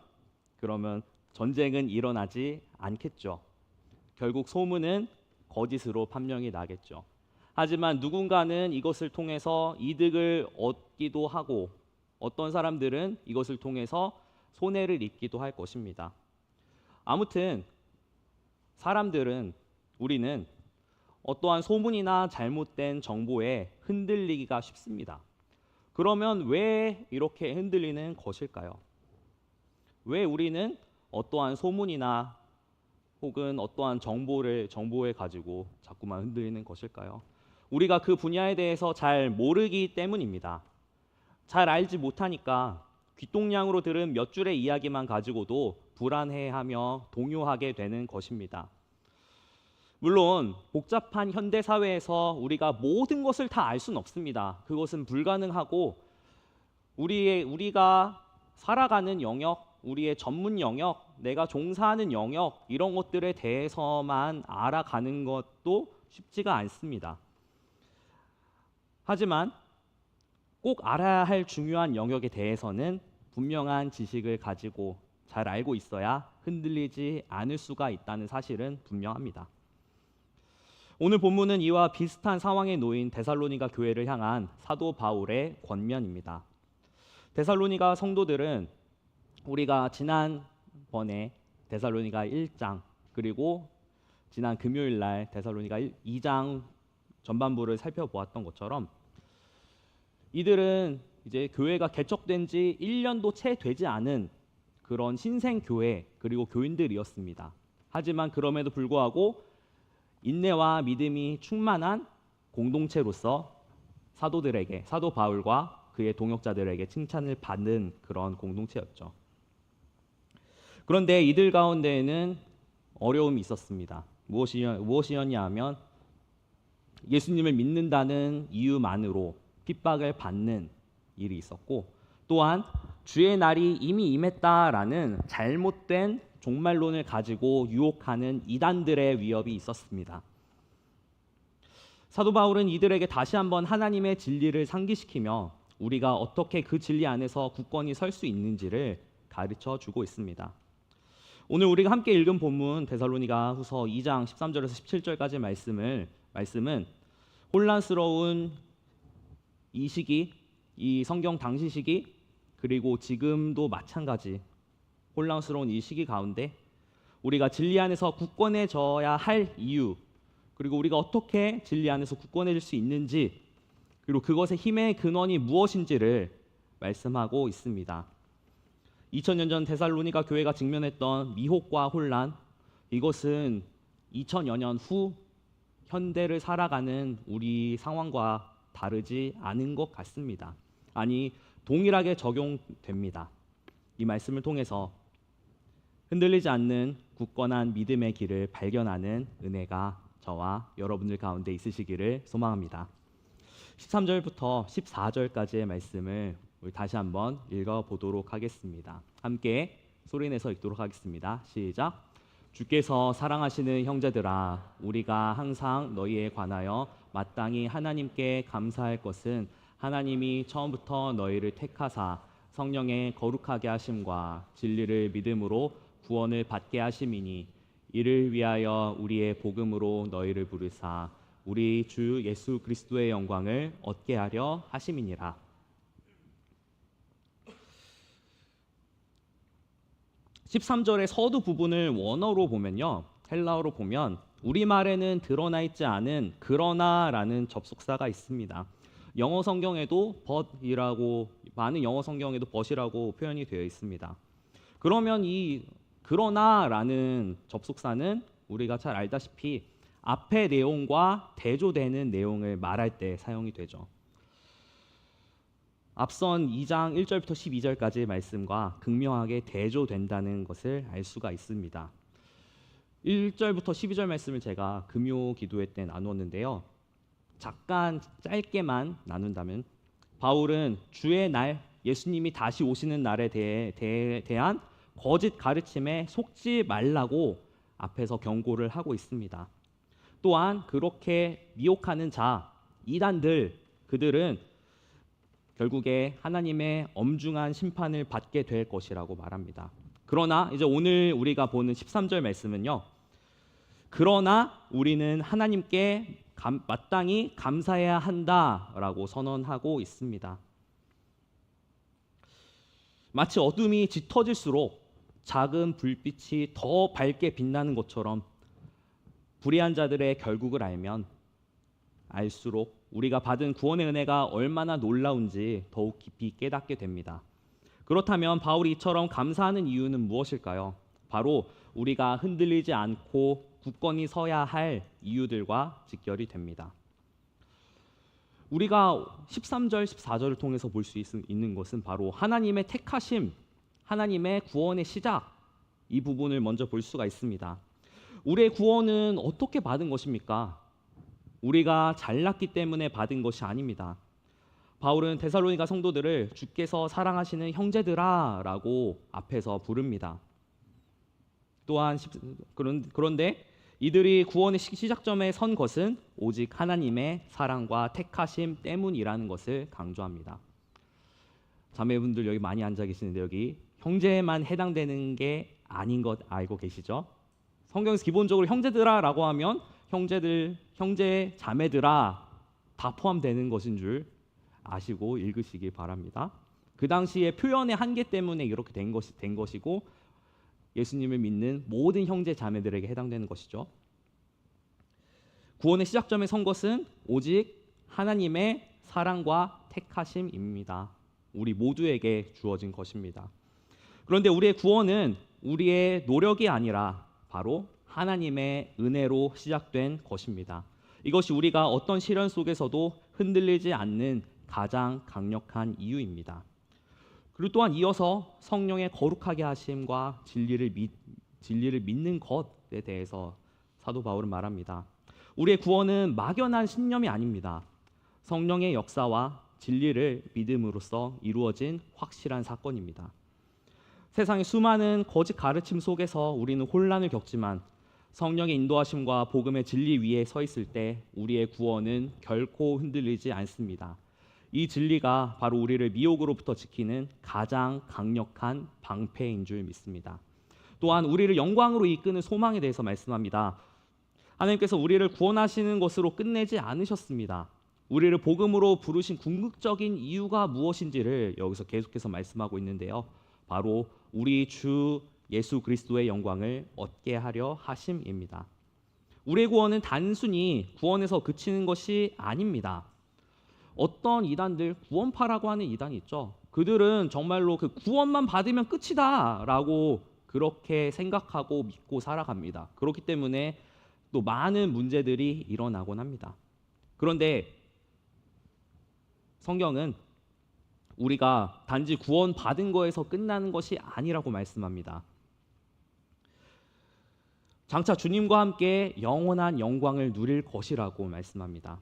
Speaker 13: 그러면 전쟁은 일어나지 않겠죠. 결국 소문은 거짓으로 판명이 나겠죠. 하지만 누군가는 이것을 통해서 이득을 얻기도 하고 어떤 사람들은 이것을 통해서 손해를 입기도 할 것입니다. 아무튼 우리는 어떠한 소문이나 잘못된 정보에 흔들리기가 쉽습니다. 그러면 왜 이렇게 흔들리는 것일까요? 왜 우리는 어떠한 소문이나 혹은 어떠한 정보에 가지고 자꾸만 흔들리는 것일까요? 우리가 그 분야에 대해서 잘 모르기 때문입니다. 잘 알지 못하니까 귓동량으로 들은 몇 줄의 이야기만 가지고도 불안해하며 동요하게 되는 것입니다. 물론 복잡한 현대 사회에서 우리가 모든 것을 다 알 수는 없습니다. 그것은 불가능하고 우리가 살아가는 영역, 우리의 전문 영역, 내가 종사하는 영역 이런 것들에 대해서만 알아가는 것도 쉽지가 않습니다. 하지만 꼭 알아야 할 중요한 영역에 대해서는 분명한 지식을 가지고 잘 알고 있어야 흔들리지 않을 수가 있다는 사실은 분명합니다. 오늘 본문은 이와 비슷한 상황에 놓인 데살로니가 교회를 향한 사도 바울의 권면입니다. 데살로니가 성도들은 우리가 지난번에 데살로니가 1장 그리고 지난 금요일 날 데살로니가 2장 전반부를 살펴보았던 것처럼 이들은 이제 교회가 개척된 지 1년도 채 되지 않은 그런 신생 교회 그리고 교인들이었습니다. 하지만 그럼에도 불구하고 인내와 믿음이 충만한 공동체로서 사도들에게, 사도 바울과 그의 동역자들에게 칭찬을 받는 그런 공동체였죠. 그런데 이들 가운데에는 어려움이 있었습니다. 무엇이었냐 하면 예수님을 믿는다는 이유만으로 핍박을 받는 일이 있었고, 또한 주의 날이 이미 임했다라는 잘못된 종말론을 가지고 유혹하는 이단들의 위협이 있었습니다. 사도 바울은 이들에게 다시 한번 하나님의 진리를 상기시키며 우리가 어떻게 그 진리 안에서 굳건히 설 수 있는지를 가르쳐 주고 있습니다. 오늘 우리가 함께 읽은 본문 데살로니가 후서 2장 13절에서 17절까지 말씀은 혼란스러운 이 시기, 이 성경 당시 시기, 그리고 지금도 마찬가지 혼란스러운 이 시기 가운데 우리가 진리 안에서 굳건해져야 할 이유, 그리고 우리가 어떻게 진리 안에서 굳건해질 수 있는지, 그리고 그것의 힘의 근원이 무엇인지를 말씀하고 있습니다. 2000년 전 데살로니가 교회가 직면했던 미혹과 혼란, 이것은 2000여 년 후 현대를 살아가는 우리 상황과 다르지 않은 것 같습니다. 아니, 동일하게 적용됩니다. 이 말씀을 통해서 흔들리지 않는 굳건한 믿음의 길을 발견하는 은혜가 저와 여러분들 가운데 있으시기를 소망합니다. 13절부터 14절까지의 말씀을 우리 다시 한번 읽어보도록 하겠습니다. 함께 소리내서 읽도록 하겠습니다. 시작. 주께서 사랑하시는 형제들아, 우리가 항상 너희에 관하여 마땅히 하나님께 감사할 것은 하나님이 처음부터 너희를 택하사 성령의 거룩하게 하심과 진리를 믿음으로 구원을 받게 하심이니, 이를 위하여 우리의 복음으로 너희를 부르사 우리 주 예수 그리스도의 영광을 얻게 하려 하심이니라. (13절의) 서두 부분을 원어로 보면요, 헬라어로 보면 우리말에는 드러나 있지 않은 그러나라는 접속사가 있습니다. 영어 성경에도 but이라고, 많은 영어 성경에도 but이라고 표현이 되어 있습니다. 그러면 이 그러나라는 접속사는 우리가 잘 알다시피 앞의 내용과 대조되는 내용을 말할 때 사용이 되죠. 앞선 2장 1절부터 12절까지의 말씀과 극명하게 대조된다는 것을 알 수가 있습니다. 1절부터 12절 말씀을 제가 금요 기도회 때 나누었는데요. 잠깐 짧게만 나눈다면, 바울은 주의 날, 예수님이 다시 오시는 날에 대한 거짓 가르침에 속지 말라고 앞에서 경고를 하고 있습니다. 또한 그렇게 미혹하는 자, 이단들, 그들은 결국에 하나님의 엄중한 심판을 받게 될 것이라고 말합니다. 그러나 이제 오늘 우리가 보는 13절 말씀은요, 그러나 우리는 하나님께 마땅히 감사해야 한다라고 선언하고 있습니다. 마치 어둠이 짙어질수록 작은 불빛이 더 밝게 빛나는 것처럼 불의한 자들의 결국을 알면 알수록 우리가 받은 구원의 은혜가 얼마나 놀라운지 더욱 깊이 깨닫게 됩니다. 그렇다면 바울이 이처럼 감사하는 이유는 무엇일까요? 바로 우리가 흔들리지 않고 굳건히 서야 할 이유들과 직결이 됩니다. 우리가 13절, 14절을 통해서 볼 수 있는 것은 바로 하나님의 택하심, 하나님의 구원의 시작, 이 부분을 먼저 볼 수가 있습니다. 우리의 구원은 어떻게 받은 것입니까? 우리가 잘났기 때문에 받은 것이 아닙니다. 바울은 데살로니가 성도들을 주께서 사랑하시는 형제들아라고 앞에서 부릅니다. 또한 그런데 이들이 구원의 시작점에 선 것은 오직 하나님의 사랑과 택하심 때문이라는 것을 강조합니다. 자매분들 여기 많이 앉아 계시는데 여기 형제에만 해당되는 게 아닌 것 알고 계시죠? 성경에서 기본적으로 형제들아라고 하면 형제들, 형제, 자매들아 다 포함되는 것인 줄 아시고 읽으시기 바랍니다. 그 당시의 표현의 한계 때문에 이렇게 된 것이고 예수님을 믿는 모든 형제 자매들에게 해당되는 것이죠. 구원의 시작점에 선 것은 오직 하나님의 사랑과 택하심입니다. 우리 모두에게 주어진 것입니다. 그런데 우리의 구원은 우리의 노력이 아니라 바로 하나님의 은혜로 시작된 것입니다. 이것이 우리가 어떤 시련 속에서도 흔들리지 않는 가장 강력한 이유입니다. 그리고 또한 이어서 성령의 거룩하게 하심과 진리를 믿는 것에 대해서 사도 바울은 말합니다. 우리의 구원은 막연한 신념이 아닙니다. 성령의 역사와 진리를 믿음으로써 이루어진 확실한 사건입니다. 세상의 수많은 거짓 가르침 속에서 우리는 혼란을 겪지만 성령의 인도하심과 복음의 진리 위에 서 있을 때 우리의 구원은 결코 흔들리지 않습니다. 이 진리가 바로 우리를 미혹으로부터 지키는 가장 강력한 방패인 줄 믿습니다. 또한 우리를 영광으로 이끄는 소망에 대해서 말씀합니다. 하나님께서 우리를 구원하시는 것으로 끝내지 않으셨습니다. 우리를 복음으로 부르신 궁극적인 이유가 무엇인지를 여기서 계속해서 말씀하고 있는데요. 바로 우리 주 예수 그리스도의 영광을 얻게 하려 하심입니다. 우리의 구원은 단순히 구원에서 그치는 것이 아닙니다. 어떤 이단들, 구원파라고 하는 이단이 있죠. 그들은 정말로 그 구원만 받으면 끝이다라고 그렇게 생각하고 믿고 살아갑니다. 그렇기 때문에 또 많은 문제들이 일어나곤 합니다. 그런데 성경은 우리가 단지 구원 받은 거에서 끝나는 것이 아니라고 말씀합니다. 장차 주님과 함께 영원한 영광을 누릴 것이라고 말씀합니다.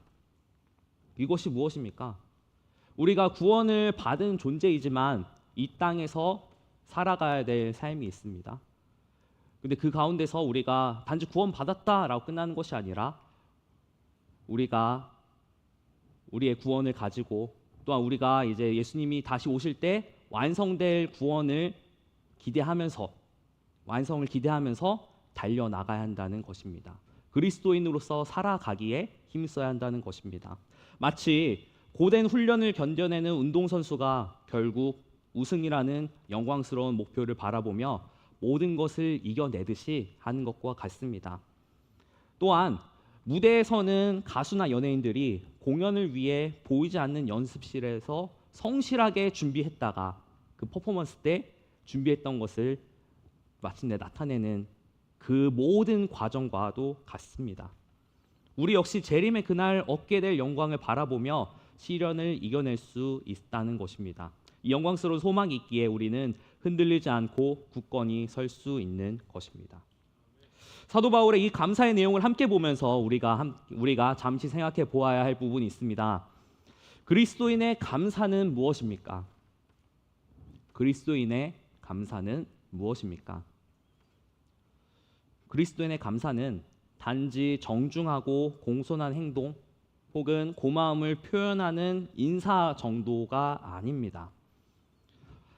Speaker 13: 이것이 무엇입니까? 우리가 구원을 받은 존재이지만 이 땅에서 살아가야 될 삶이 있습니다. 근데 그 가운데서 우리가 단지 구원 받았다라고 끝나는 것이 아니라 우리가 우리의 구원을 가지고 또한 우리가 이제 예수님이 다시 오실 때 완성될 구원을 기대하면서 완성을 기대하면서 달려나가야 한다는 것입니다. 그리스도인으로서 살아가기에 힘써야 한다는 것입니다. 마치 고된 훈련을 견뎌내는 운동선수가 결국 우승이라는 영광스러운 목표를 바라보며 모든 것을 이겨내듯이 하는 것과 같습니다. 또한 무대에서는 가수나 연예인들이 공연을 위해 보이지 않는 연습실에서 성실하게 준비했다가 그 퍼포먼스 때 준비했던 것을 마침내 나타내는 그 모든 과정과도 같습니다. 우리 역시 재림의 그날 얻게 될 영광을 바라보며 시련을 이겨낼 수 있다는 것입니다. 이 영광스러운 소망이 있기에 우리는 흔들리지 않고 굳건히 설 수 있는 것입니다. 사도 바울의 이 감사의 내용을 함께 보면서 우리가 잠시 생각해 보아야 할 부분이 있습니다. 그리스도인의 감사는 무엇입니까? 그리스도인의 감사는 무엇입니까? 그리스도인의 감사는 단지 정중하고 공손한 행동 혹은 고마움을 표현하는 인사 정도가 아닙니다.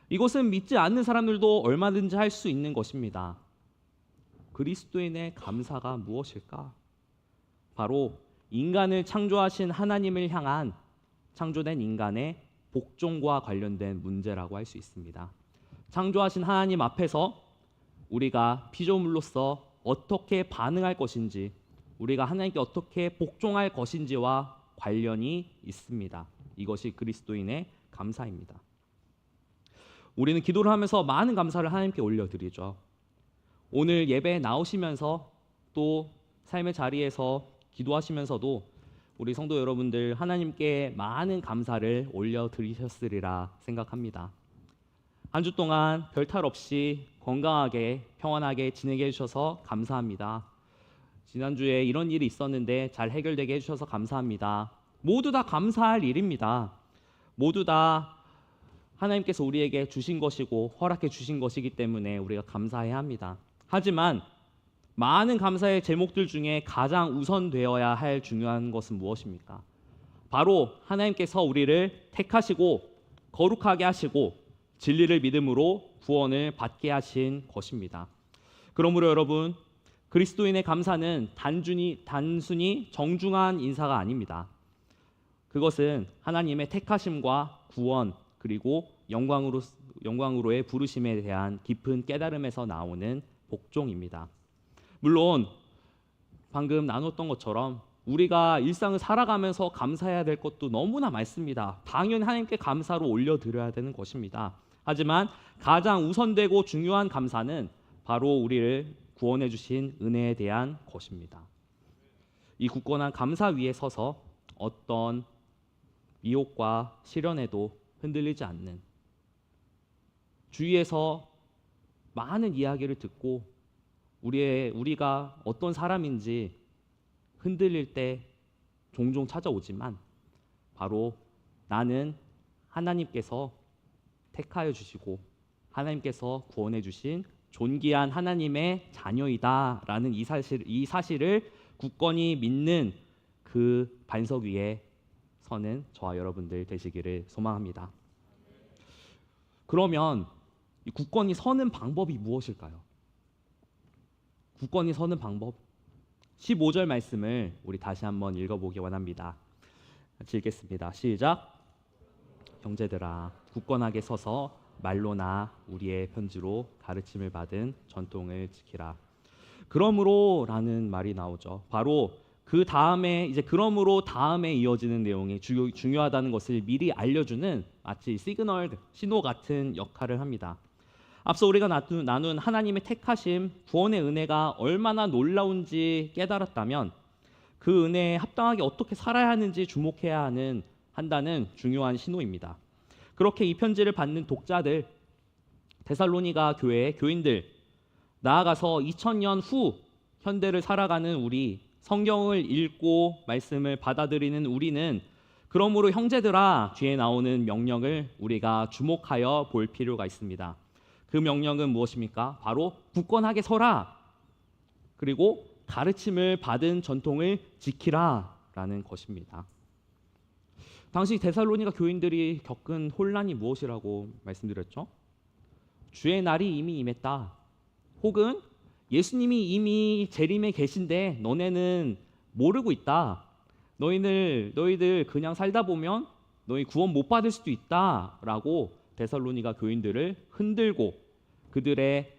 Speaker 13: 이것은 믿지 않는 사람들도 얼마든지 할 수 있는 것입니다. 그리스도인의 감사가 무엇일까? 바로 인간을 창조하신 하나님을 향한 창조된 인간의 복종과 관련된 문제라고 할 수 있습니다. 창조하신 하나님 앞에서 우리가 피조물로서 어떻게 반응할 것인지, 우리가 하나님께 어떻게 복종할 것인지와 관련이 있습니다. 이것이 그리스도인의 감사입니다. 우리는 기도를 하면서 많은 감사를 하나님께 올려드리죠. 오늘 예배에 나오시면서 또 삶의 자리에서 기도하시면서도 우리 성도 여러분들 하나님께 많은 감사를 올려드리셨으리라 생각합니다. 한 주 동안 별탈 없이 건강하게 평안하게 지내게 해주셔서 감사합니다. 지난주에 이런 일이 있었는데 잘 해결되게 해주셔서 감사합니다. 모두 다 감사할 일입니다. 모두 다 하나님께서 우리에게 주신 것이고 허락해 주신 것이기 때문에 우리가 감사해야 합니다. 하지만 많은 감사의 제목들 중에 가장 우선되어야 할 중요한 것은 무엇입니까? 바로 하나님께서 우리를 택하시고 거룩하게 하시고 진리를 믿음으로 구원을 받게 하신 것입니다. 그러므로 여러분, 그리스도인의 감사는 단순히 정중한 인사가 아닙니다. 그것은 하나님의 택하심과 구원 그리고 영광으로의 부르심에 대한 깊은 깨달음에서 나오는 복종입니다. 물론 방금 나눴던 것처럼 우리가 일상을 살아가면서 감사해야 될 것도 너무나 많습니다. 당연히 하나님께 감사로 올려드려야 되는 것입니다. 하지만 가장 우선되고 중요한 감사는 바로 우리를 구원해 주신 은혜에 대한 것입니다. 이 굳건한 감사 위에 서서 어떤 미혹과 시련에도 흔들리지 않는, 주위에서 많은 이야기를 듣고 우리가 어떤 사람인지 흔들릴 때 종종 찾아오지만 바로 나는 하나님께서 택하여 주시고 하나님께서 구원해 주신 존귀한 하나님의 자녀이다라는 이 사실을 굳건히 믿는 그 반석 위에 서는 저와 여러분들 되시기를 소망합니다. 그러면 이 굳건히 서는 방법이 무엇일까요? 굳건히 서는 방법, 15절 말씀을 우리 다시 한번 읽어보기 원합니다. 같이 읽겠습니다. 시작. 형제들아, 굳건하게 서서 말로나 우리의 편지로 가르침을 받은 전통을 지키라. 그러므로라는 말이 나오죠. 바로 그 다음에 이제 그러므로 다음에 이어지는 내용이 중요하다는 것을 미리 알려주는 마치 시그널, 신호 같은 역할을 합니다. 앞서 우리가 나눈 하나님의 택하심, 구원의 은혜가 얼마나 놀라운지 깨달았다면 그 은혜에 합당하게 어떻게 살아야 하는지 주목해야 한다는 중요한 신호입니다. 그렇게 이 편지를 받는 독자들, 데살로니가 교회의 교인들, 나아가서 2000년 후 현대를 살아가는 우리, 성경을 읽고 말씀을 받아들이는 우리는 그러므로 형제들아 뒤에 나오는 명령을 우리가 주목하여 볼 필요가 있습니다. 그 명령은 무엇입니까? 바로 굳건하게 서라. 그리고 가르침을 받은 전통을 지키라 라는 것입니다. 당시 데살로니가 교인들이 겪은 혼란이 무엇이라고 말씀드렸죠? 주의 날이 이미 임했다. 혹은 예수님이 이미 재림에 계신데 너네는 모르고 있다. 너희들 그냥 살다 보면 너희 구원 못 받을 수도 있다라고 데살로니가 교인들을 흔들고 그들의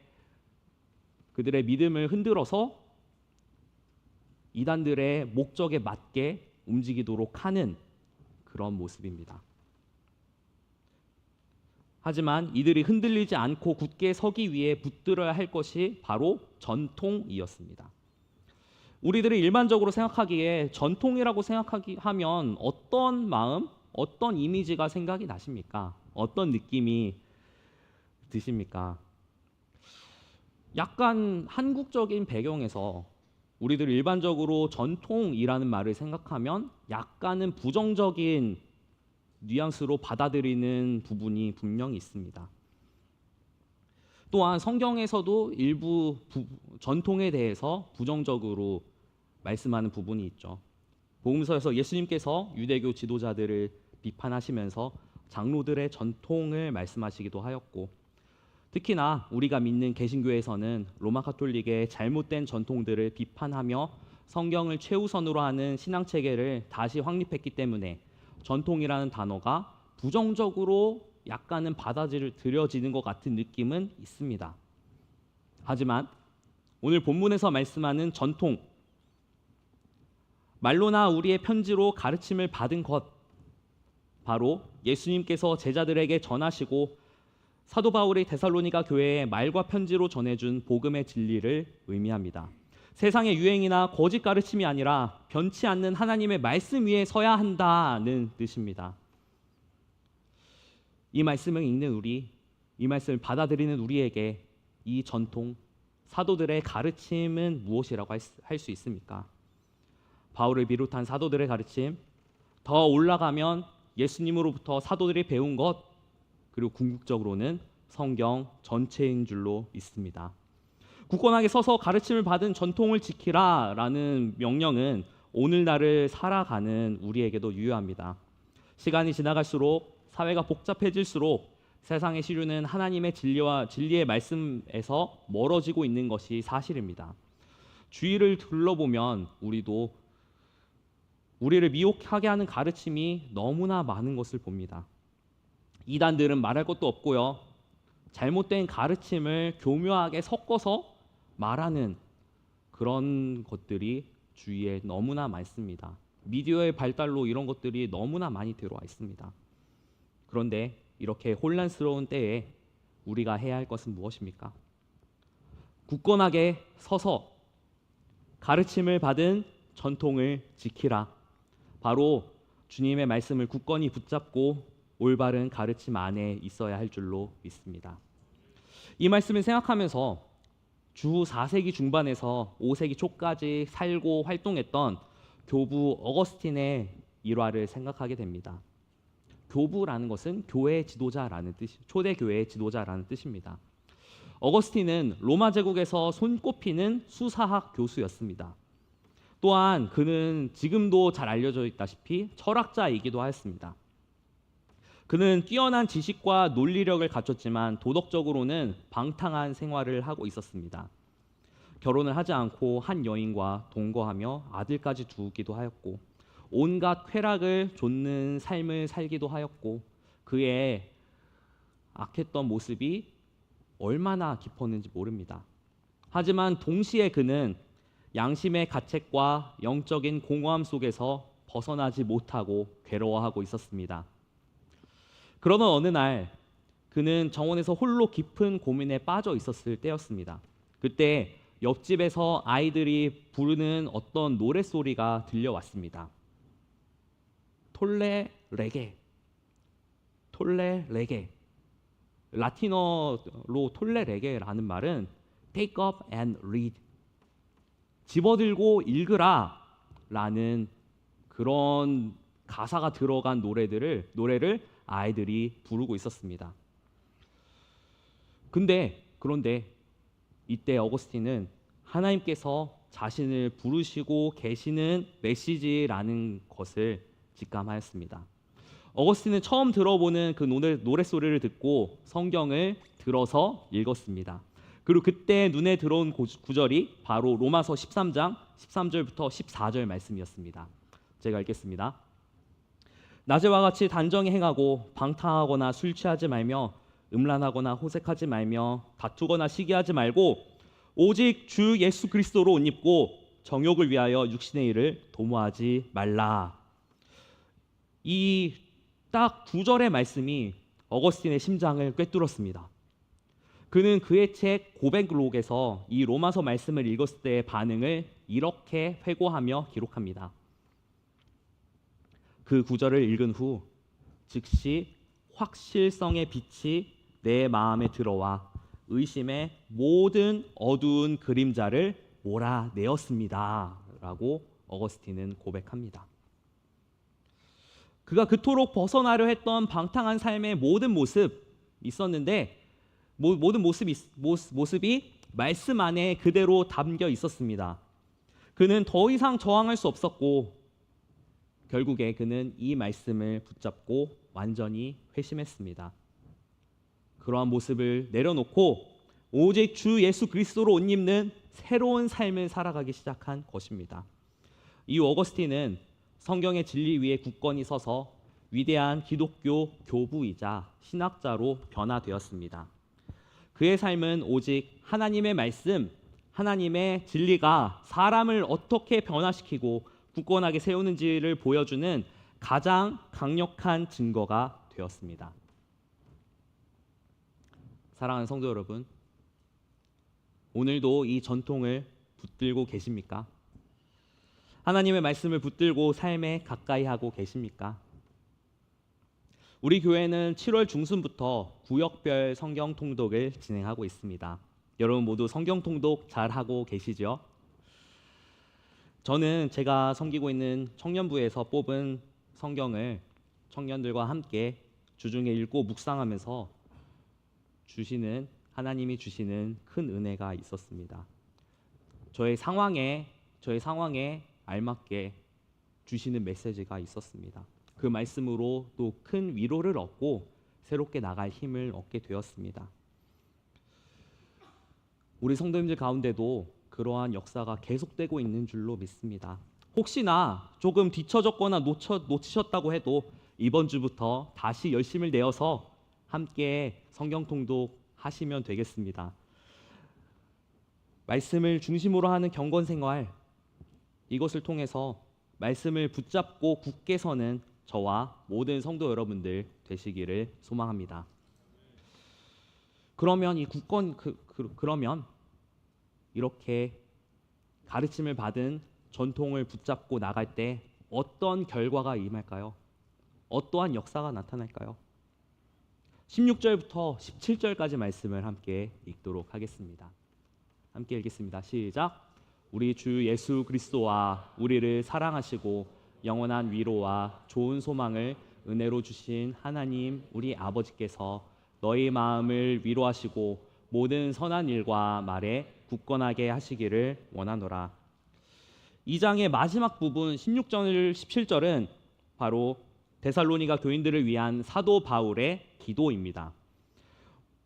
Speaker 13: 믿음을 흔들어서 이단들의 목적에 맞게 움직이도록 하는 그런 모습입니다. 하지만 이들이 흔들리지 않고 굳게 서기 위해 붙들어야 할 것이 바로 전통이었습니다. 우리들이 일반적으로 생각하기에 전통이라고 생각하면 어떤 마음, 어떤 이미지가 생각이 나십니까? 어떤 느낌이 드십니까? 약간 한국적인 배경에서 우리들 일반적으로 전통이라는 말을 생각하면 약간은 부정적인 뉘앙스로 받아들이는 부분이 분명히 있습니다. 또한 성경에서도 일부 전통에 대해서 부정적으로 말씀하는 부분이 있죠. 복음서에서 예수님께서 유대교 지도자들을 비판하시면서 장로들의 전통을 말씀하시기도 하였고, 특히나 우리가 믿는 개신교에서는 로마 가톨릭의 잘못된 전통들을 비판하며 성경을 최우선으로 하는 신앙 체계를 다시 확립했기 때문에 전통이라는 단어가 부정적으로 약간은 받아들여지는 것 같은 느낌은 있습니다. 하지만 오늘 본문에서 말씀하는 전통, 말로나 우리의 편지로 가르침을 받은 것, 바로 예수님께서 제자들에게 전하시고 사도 바울이 데살로니가 교회에 말과 편지로 전해준 복음의 진리를 의미합니다. 세상의 유행이나 거짓 가르침이 아니라 변치 않는 하나님의 말씀 위에 서야 한다는 뜻입니다. 이 말씀을 읽는 우리, 이 말씀을 받아들이는 우리에게 이 전통, 사도들의 가르침은 무엇이라고 할 수 있습니까? 바울을 비롯한 사도들의 가르침, 더 올라가면 예수님으로부터 사도들이 배운 것, 그리고 궁극적으로는 성경 전체인 줄로 믿습니다. 굳건하게 서서 가르침을 받은 전통을 지키라라는 명령은 오늘날을 살아가는 우리에게도 유효합니다. 시간이 지나갈수록 사회가 복잡해질수록 세상의 시류는 하나님의 진리의 말씀에서 멀어지고 있는 것이 사실입니다. 주위를 둘러보면 우리를 미혹하게 하는 가르침이 너무나 많은 것을 봅니다. 이단들은 말할 것도 없고요. 잘못된 가르침을 교묘하게 섞어서 말하는 그런 것들이 주위에 너무나 많습니다. 미디어의 발달로 이런 것들이 너무나 많이 들어와 있습니다. 그런데 이렇게 혼란스러운 때에 우리가 해야 할 것은 무엇입니까? 굳건하게 서서 가르침을 받은 전통을 지키라. 바로 주님의 말씀을 굳건히 붙잡고 올바른 가르침 안에 있어야 할 줄로 믿습니다. 이 말씀을 생각하면서 주 4세기 중반에서 5세기 초까지 살고 활동했던 교부 어거스틴의 일화를 생각하게 됩니다. 교부라는 것은 교회 지도자라는 초대 교회의 지도자라는 뜻입니다. 어거스틴은 로마 제국에서 손꼽히는 수사학 교수였습니다. 또한 그는 지금도 잘 알려져 있다시피 철학자이기도 하였습니다. 그는 뛰어난 지식과 논리력을 갖췄지만 도덕적으로는 방탕한 생활을 하고 있었습니다. 결혼을 하지 않고 한 여인과 동거하며 아들까지 두기도 하였고 온갖 쾌락을 좇는 삶을 살기도 하였고 그의 악했던 모습이 얼마나 깊었는지 모릅니다. 하지만 동시에 그는 양심의 가책과 영적인 공허함 속에서 벗어나지 못하고 괴로워하고 있었습니다. 그러던 어느 날 그는 정원에서 홀로 깊은 고민에 빠져 있었을 때였습니다. 그때 옆집에서 아이들이 부르는 어떤 노랫소리가 들려왔습니다. 톨레 레게, 톨레 레게. 라틴어로 톨레 레게라는 말은 take up and read, 집어들고 읽으라 라는 그런 가사가 들어간 노래를 아이들이 부르고 있었습니다. 그런데 이때 어거스틴은 하나님께서 자신을 부르시고 계시는 메시지라는 것을 직감하였습니다. 어거스틴은 처음 들어보는 그 노랫소리를 듣고 성경을 들어서 읽었습니다. 그리고 그때 눈에 들어온 구절이 바로 로마서 13장 13절부터 14절 말씀이었습니다. 제가 읽겠습니다. 낮에와 같이 단정히 행하고 방탕하거나 술 취하지 말며 음란하거나 호색하지 말며 다투거나 시기하지 말고 오직 주 예수 그리스도로 옷 입고 정욕을 위하여 육신의 일을 도모하지 말라. 이 딱 두 절의 말씀이 어거스틴의 심장을 꿰뚫었습니다. 그는 그의 책 고백록에서 이 로마서 말씀을 읽었을 때의 반응을 이렇게 회고하며 기록합니다. 그 구절을 읽은 후 즉시 확실성의 빛이 내 마음에 들어와 의심의 모든 어두운 그림자를 몰아내었습니다. 라고 어거스틴은 고백합니다. 그가 그토록 벗어나려 했던 방탕한 삶의 모든 모습 있었는데 모든 모습이 말씀 안에 그대로 담겨 있었습니다. 그는 더 이상 저항할 수 없었고 결국에 그는 이 말씀을 붙잡고 완전히 회심했습니다. 그러한 모습을 내려놓고 오직 주 예수 그리스도로 옷 입는 새로운 삶을 살아가기 시작한 것입니다. 이 어거스틴은 성경의 진리 위에 굳건히 서서 위대한 기독교 교부이자 신학자로 변화되었습니다. 그의 삶은 오직 하나님의 말씀, 하나님의 진리가 사람을 어떻게 변화시키고 굳건하게 세우는지를 보여주는 가장 강력한 증거가 되었습니다. 사랑하는 성도 여러분, 오늘도 이 전통을 붙들고 계십니까? 하나님의 말씀을 붙들고 삶에 가까이 하고 계십니까? 우리 교회는 7월 중순부터 구역별 성경 통독을 진행하고 있습니다. 여러분 모두 성경 통독 잘 하고 계시죠? 저는 제가 섬기고 있는 청년부에서 뽑은 성경을 청년들과 함께 주중에 읽고 묵상하면서 하나님이 주시는 큰 은혜가 있었습니다. 저의 상황에 알맞게 주시는 메시지가 있었습니다. 그 말씀으로 또 큰 위로를 얻고 새롭게 나갈 힘을 얻게 되었습니다. 우리 성도님들 가운데도 그러한 역사가 계속되고 있는 줄로 믿습니다. 혹시나 조금 뒤처졌거나 놓치셨다고 해도 이번 주부터 다시 열심을 내어서 함께 성경 통독 하시면 되겠습니다. 말씀을 중심으로 하는 경건 생활, 이것을 통해서 말씀을 붙잡고 굳게 서는 저와 모든 성도 여러분들 되시기를 소망합니다. 그러면 그러면 이렇게 가르침을 받은 전통을 붙잡고 나갈 때 어떤 결과가 임할까요? 어떠한 역사가 나타날까요? 16절부터 17절까지 말씀을 함께 읽도록 하겠습니다. 함께 읽겠습니다. 시작. 우리 주 예수 그리스도와 우리를 사랑하시고 영원한 위로와 좋은 소망을 은혜로 주신 하나님 우리 아버지께서 너희 마음을 위로하시고 모든 선한 일과 말에 굳건하게 하시기를 원하노라. 2장의 마지막 부분 16절 17절은 바로 데살로니가 교인들을 위한 사도 바울의 기도입니다.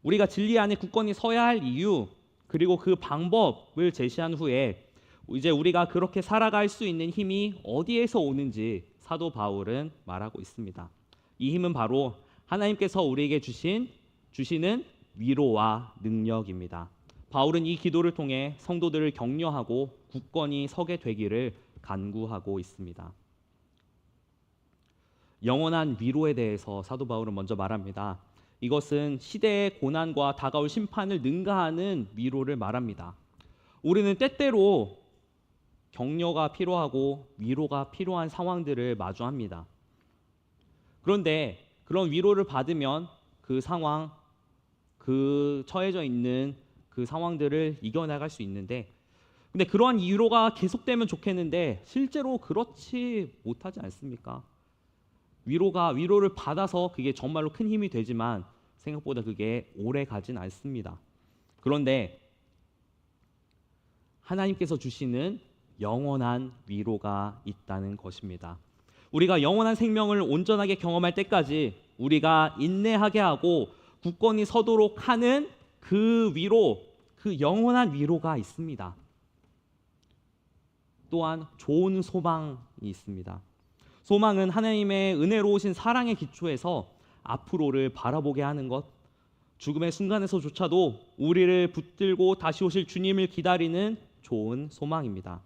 Speaker 13: 우리가 진리 안에 굳건히 서야 할 이유 그리고 그 방법을 제시한 후에 이제 우리가 그렇게 살아갈 수 있는 힘이 어디에서 오는지 사도 바울은 말하고 있습니다. 이 힘은 바로 하나님께서 우리에게 주시는 위로와 능력입니다. 바울은 이 기도를 통해 성도들을 격려하고 굳건히 서게 되기를 간구하고 있습니다. 영원한 위로에 대해서 사도 바울은 먼저 말합니다. 이것은 시대의 고난과 다가올 심판을 능가하는 위로를 말합니다. 우리는 때때로 격려가 필요하고 위로가 필요한 상황들을 마주합니다. 그런데 그런 위로를 받으면 그 상황, 그 처해져 있는 그 상황들을 이겨나갈 수 있는데, 근데 그러한 위로가 계속되면 좋겠는데 실제로 그렇지 못하지 않습니까? 위로를 받아서 그게 정말로 큰 힘이 되지만 생각보다 그게 오래 가진 않습니다. 그런데 하나님께서 주시는 영원한 위로가 있다는 것입니다. 우리가 영원한 생명을 온전하게 경험할 때까지 우리가 인내하게 하고 굳건히 서도록 하는 그 위로, 그 영원한 위로가 있습니다. 또한 좋은 소망이 있습니다. 소망은 하나님의 은혜로우신 사랑의 기초에서 앞으로를 바라보게 하는 것, 죽음의 순간에서조차도 우리를 붙들고 다시 오실 주님을 기다리는 좋은 소망입니다.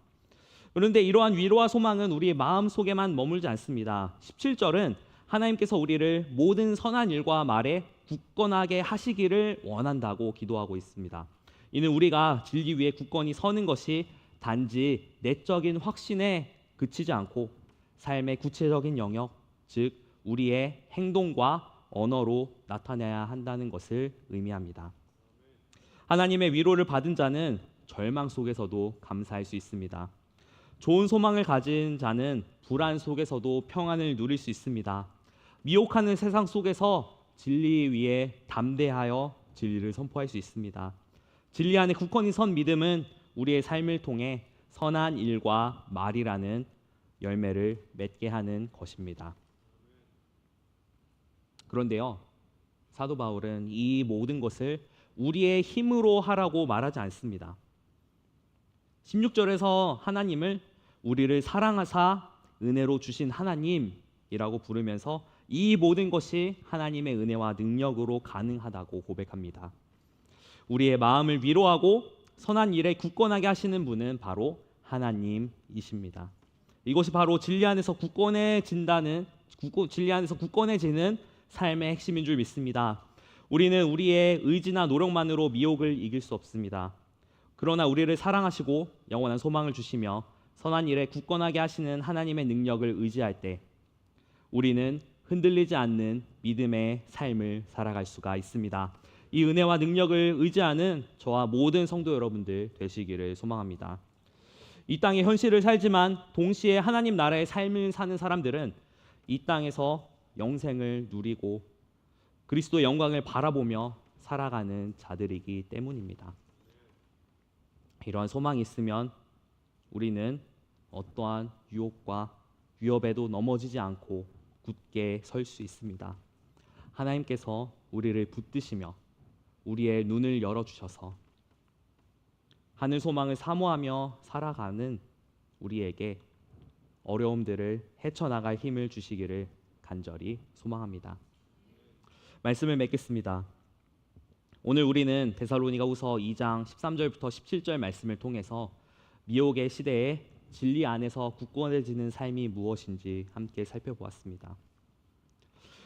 Speaker 13: 그런데 이러한 위로와 소망은 우리의 마음속에만 머물지 않습니다. 17절은 하나님께서 우리를 모든 선한 일과 말에 굳건하게 하시기를 원한다고 기도하고 있습니다. 이는 우리가 진리 위에 굳건히 서는 것이 단지 내적인 확신에 그치지 않고 삶의 구체적인 영역, 즉 우리의 행동과 언어로 나타내야 한다는 것을 의미합니다. 하나님의 위로를 받은 자는 절망 속에서도 감사할 수 있습니다. 좋은 소망을 가진 자는 불안 속에서도 평안을 누릴 수 있습니다. 미혹하는 세상 속에서 진리 위에 담대하여 진리를 선포할 수 있습니다. 진리 안에 굳건히 선 믿음은 우리의 삶을 통해 선한 일과 말이라는 열매를 맺게 하는 것입니다. 그런데요, 사도 바울은 이 모든 것을 우리의 힘으로 하라고 말하지 않습니다. 16절에서 하나님을 우리를 사랑하사 은혜로 주신 하나님이라고 부르면서 이 모든 것이 하나님의 은혜와 능력으로 가능하다고 고백합니다. 우리의 마음을 위로하고 선한 일에 굳건하게 하시는 분은 바로 하나님이십니다. 이것이 바로 진리 안에서 굳건해지는 삶의 핵심인 줄 믿습니다. 우리는 우리의 의지나 노력만으로 미혹을 이길 수 없습니다. 그러나 우리를 사랑하시고 영원한 소망을 주시며 선한 일에 굳건하게 하시는 하나님의 능력을 의지할 때 우리는 흔들리지 않는 믿음의 삶을 살아갈 수가 있습니다. 이 은혜와 능력을 의지하는 저와 모든 성도 여러분들 되시기를 소망합니다. 이 땅의 현실을 살지만 동시에 하나님 나라의 삶을 사는 사람들은 이 땅에서 영생을 누리고 그리스도의 영광을 바라보며 살아가는 자들이기 때문입니다. 이러한 소망이 있으면 우리는 어떠한 유혹과 위협에도 넘어지지 않고 굳게 설 수 있습니다. 하나님께서 우리를 붙드시며 우리의 눈을 열어주셔서 하늘 소망을 사모하며 살아가는 우리에게 어려움들을 헤쳐나갈 힘을 주시기를 간절히 소망합니다. 말씀을 맺겠습니다. 오늘 우리는 데살로니가후서 2장 13절부터 17절 말씀을 통해서 미혹의 시대에 진리 안에서 굳건해지는 삶이 무엇인지 함께 살펴보았습니다.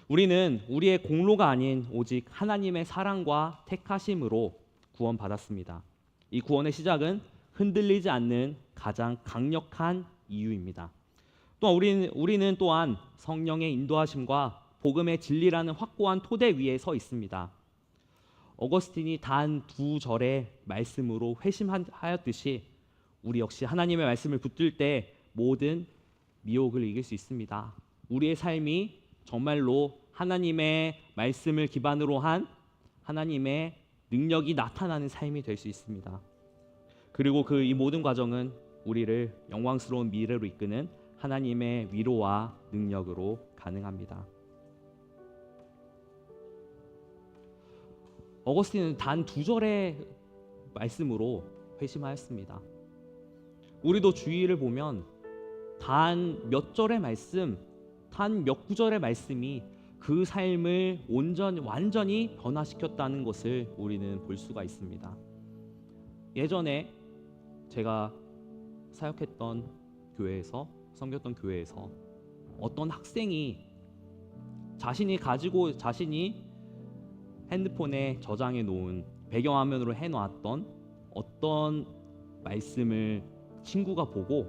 Speaker 13: 우리는 우리의 공로가 아닌 오직 하나님의 사랑과 택하심으로 구원받았습니다. 이 구원의 시작은 흔들리지 않는 가장 강력한 이유입니다. 또한 우리는 또한 성령의 인도하심과 복음의 진리라는 확고한 토대 위에 서 있습니다. 어거스틴이 단 2절의 말씀으로 회심하였듯이 우리 역시 하나님의 말씀을 붙들 때 모든 미혹을 이길 수 있습니다. 우리의 삶이 정말로 하나님의 말씀을 기반으로 한 하나님의 능력이 나타나는 삶이 될 수 있습니다. 그리고 이 모든 과정은 우리를 영광스러운 미래로 이끄는 하나님의 위로와 능력으로 가능합니다. 어거스틴은 단 2절의 말씀으로 회심하였습니다. 우리도 주의를 보면 단 몇 절의 말씀, 단 몇 구절의 말씀이 그 삶을 완전히 변화시켰다는 것을 우리는 볼 수가 있습니다. 예전에 제가 사역했던 교회에서, 섬겼던 교회에서 어떤 학생이 자신이 핸드폰에 저장해 놓은 배경화면으로 해놓았던 어떤 말씀을 친구가 보고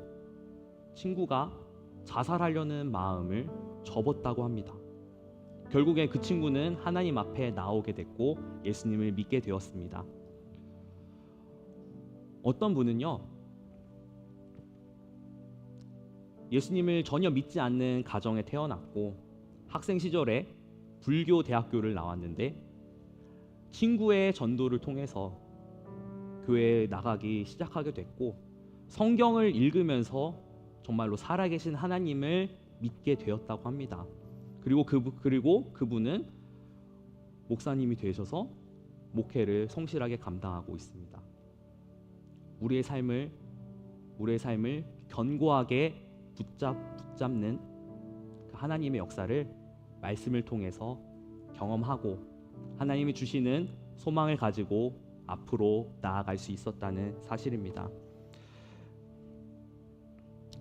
Speaker 13: 친구가 자살하려는 마음을 접었다고 합니다. 결국에 그 친구는 하나님 앞에 나오게 됐고 예수님을 믿게 되었습니다. 어떤 분은요, 예수님을 전혀 믿지 않는 가정에 태어났고 학생 시절에 불교 대학교를 나왔는데 친구의 전도를 통해서 교회에 나가기 시작하게 됐고 성경을 읽으면서 정말로 살아계신 하나님을 믿게 되었다고 합니다. 그리고 그분은 목사님이 되셔서 목회를 성실하게 감당하고 있습니다. 우리의 삶을 견고하게 붙잡는 하나님의 역사를 말씀을 통해서 경험하고 하나님이 주시는 소망을 가지고 앞으로 나아갈 수 있었다는 사실입니다.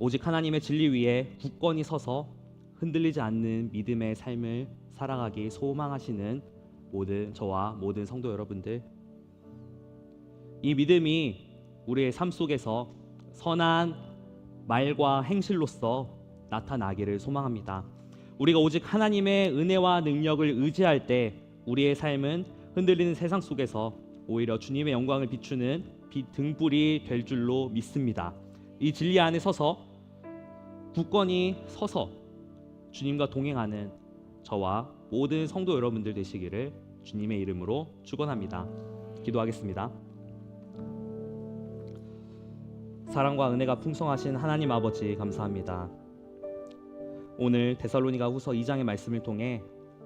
Speaker 13: 오직 하나님의 진리 위에 굳건히 서서 흔들리지 않는 믿음의 삶을 살아가기 소망하시는 저와 모든 성도 여러분들, 이 믿음이 우리의 삶 속에서 선한 말과 행실로서 나타나기를 소망합니다. 우리가 오직 하나님의 은혜와 능력을 의지할 때 우리의 삶은 흔들리는 세상 속에서 오히려 주님의 영광을 비추는 등불이 될 줄로 믿습니다. 이 진리 안에 굳건히 서서 주님과 동행하는 저와 모든 성도 여러분들 되시기를 주님의 이름으로 축원합니다. 기도하겠습니다. 사랑과 은혜가 풍성하신 하나님 아버지 감사합니다. 오늘 데살로니가후서 2장의 말씀을 통해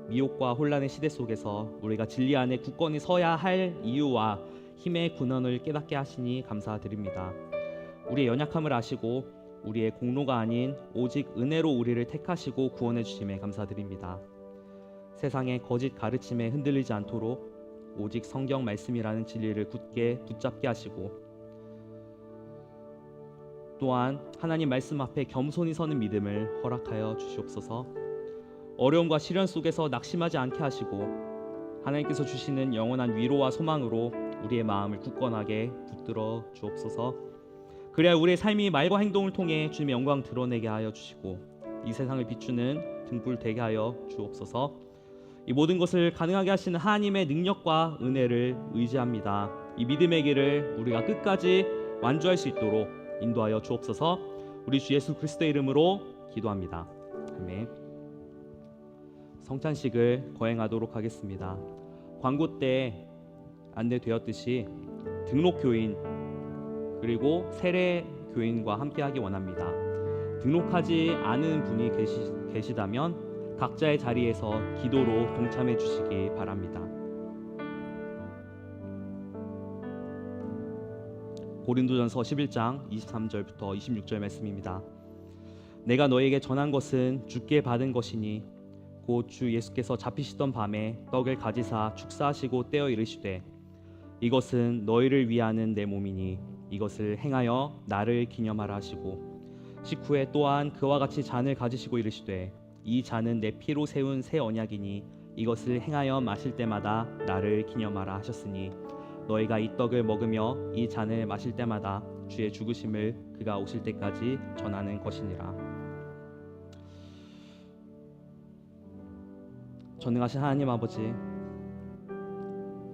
Speaker 13: 미혹과 혼란의 시대 속에서 우리가 진리 안에 굳건히 서야 할 이유와 힘의 근원을 깨닫게 하시니 감사드립니다. 우리의 연약함을 아시고 우리의 공로가 아닌 오직 은혜로 우리를 택하시고 구원해 주심에 감사드립니다. 세상의 거짓 가르침에 흔들리지 않도록 오직 성경 말씀이라는 진리를 굳게 붙잡게 하시고 또한 하나님 말씀 앞에 겸손히 서는 믿음을 허락하여 주시옵소서. 어려움과 시련 속에서 낙심하지 않게 하시고 하나님께서 주시는 영원한 위로와 소망으로 우리의 마음을 굳건하게 붙들어 주옵소서. 그래야 우리의 삶이 말과 행동을 통해 주님의 영광 드러내게 하여 주시고 이 세상을 비추는 등불 되게 하여 주옵소서. 이 모든 것을 가능하게 하시는 하나님의 능력과 은혜를 의지합니다. 이 믿음의 길을 우리가 끝까지 완주할 수 있도록 인도하여 주옵소서. 우리 주 예수 그리스도의 이름으로 기도합니다. 아멘. 성찬식을 거행하도록 하겠습니다. 광고 때 안내되었듯이 등록 교인 그리고 세례 교인과 함께하기 원합니다. 등록하지 않은 분이 계시다면 각자의 자리에서 기도로 동참해 주시기 바랍니다. 고린도전서 11장 23절부터 26절 말씀입니다. 내가 너에게 전한 것은 주께 받은 것이니 곧 주 예수께서 잡히시던 밤에 떡을 가지사 축사하시고 떼어 이르시되 이것은 너희를 위하는 내 몸이니 이것을 행하여 나를 기념하라 하시고 식후에 또한 그와 같이 잔을 가지시고 이르시되 이 잔은 내 피로 세운 새 언약이니 이것을 행하여 마실 때마다 나를 기념하라 하셨으니 너희가 이 떡을 먹으며 이 잔을 마실 때마다 주의 죽으심을 그가 오실 때까지 전하는 것이니라. 전능하신 하나님 아버지,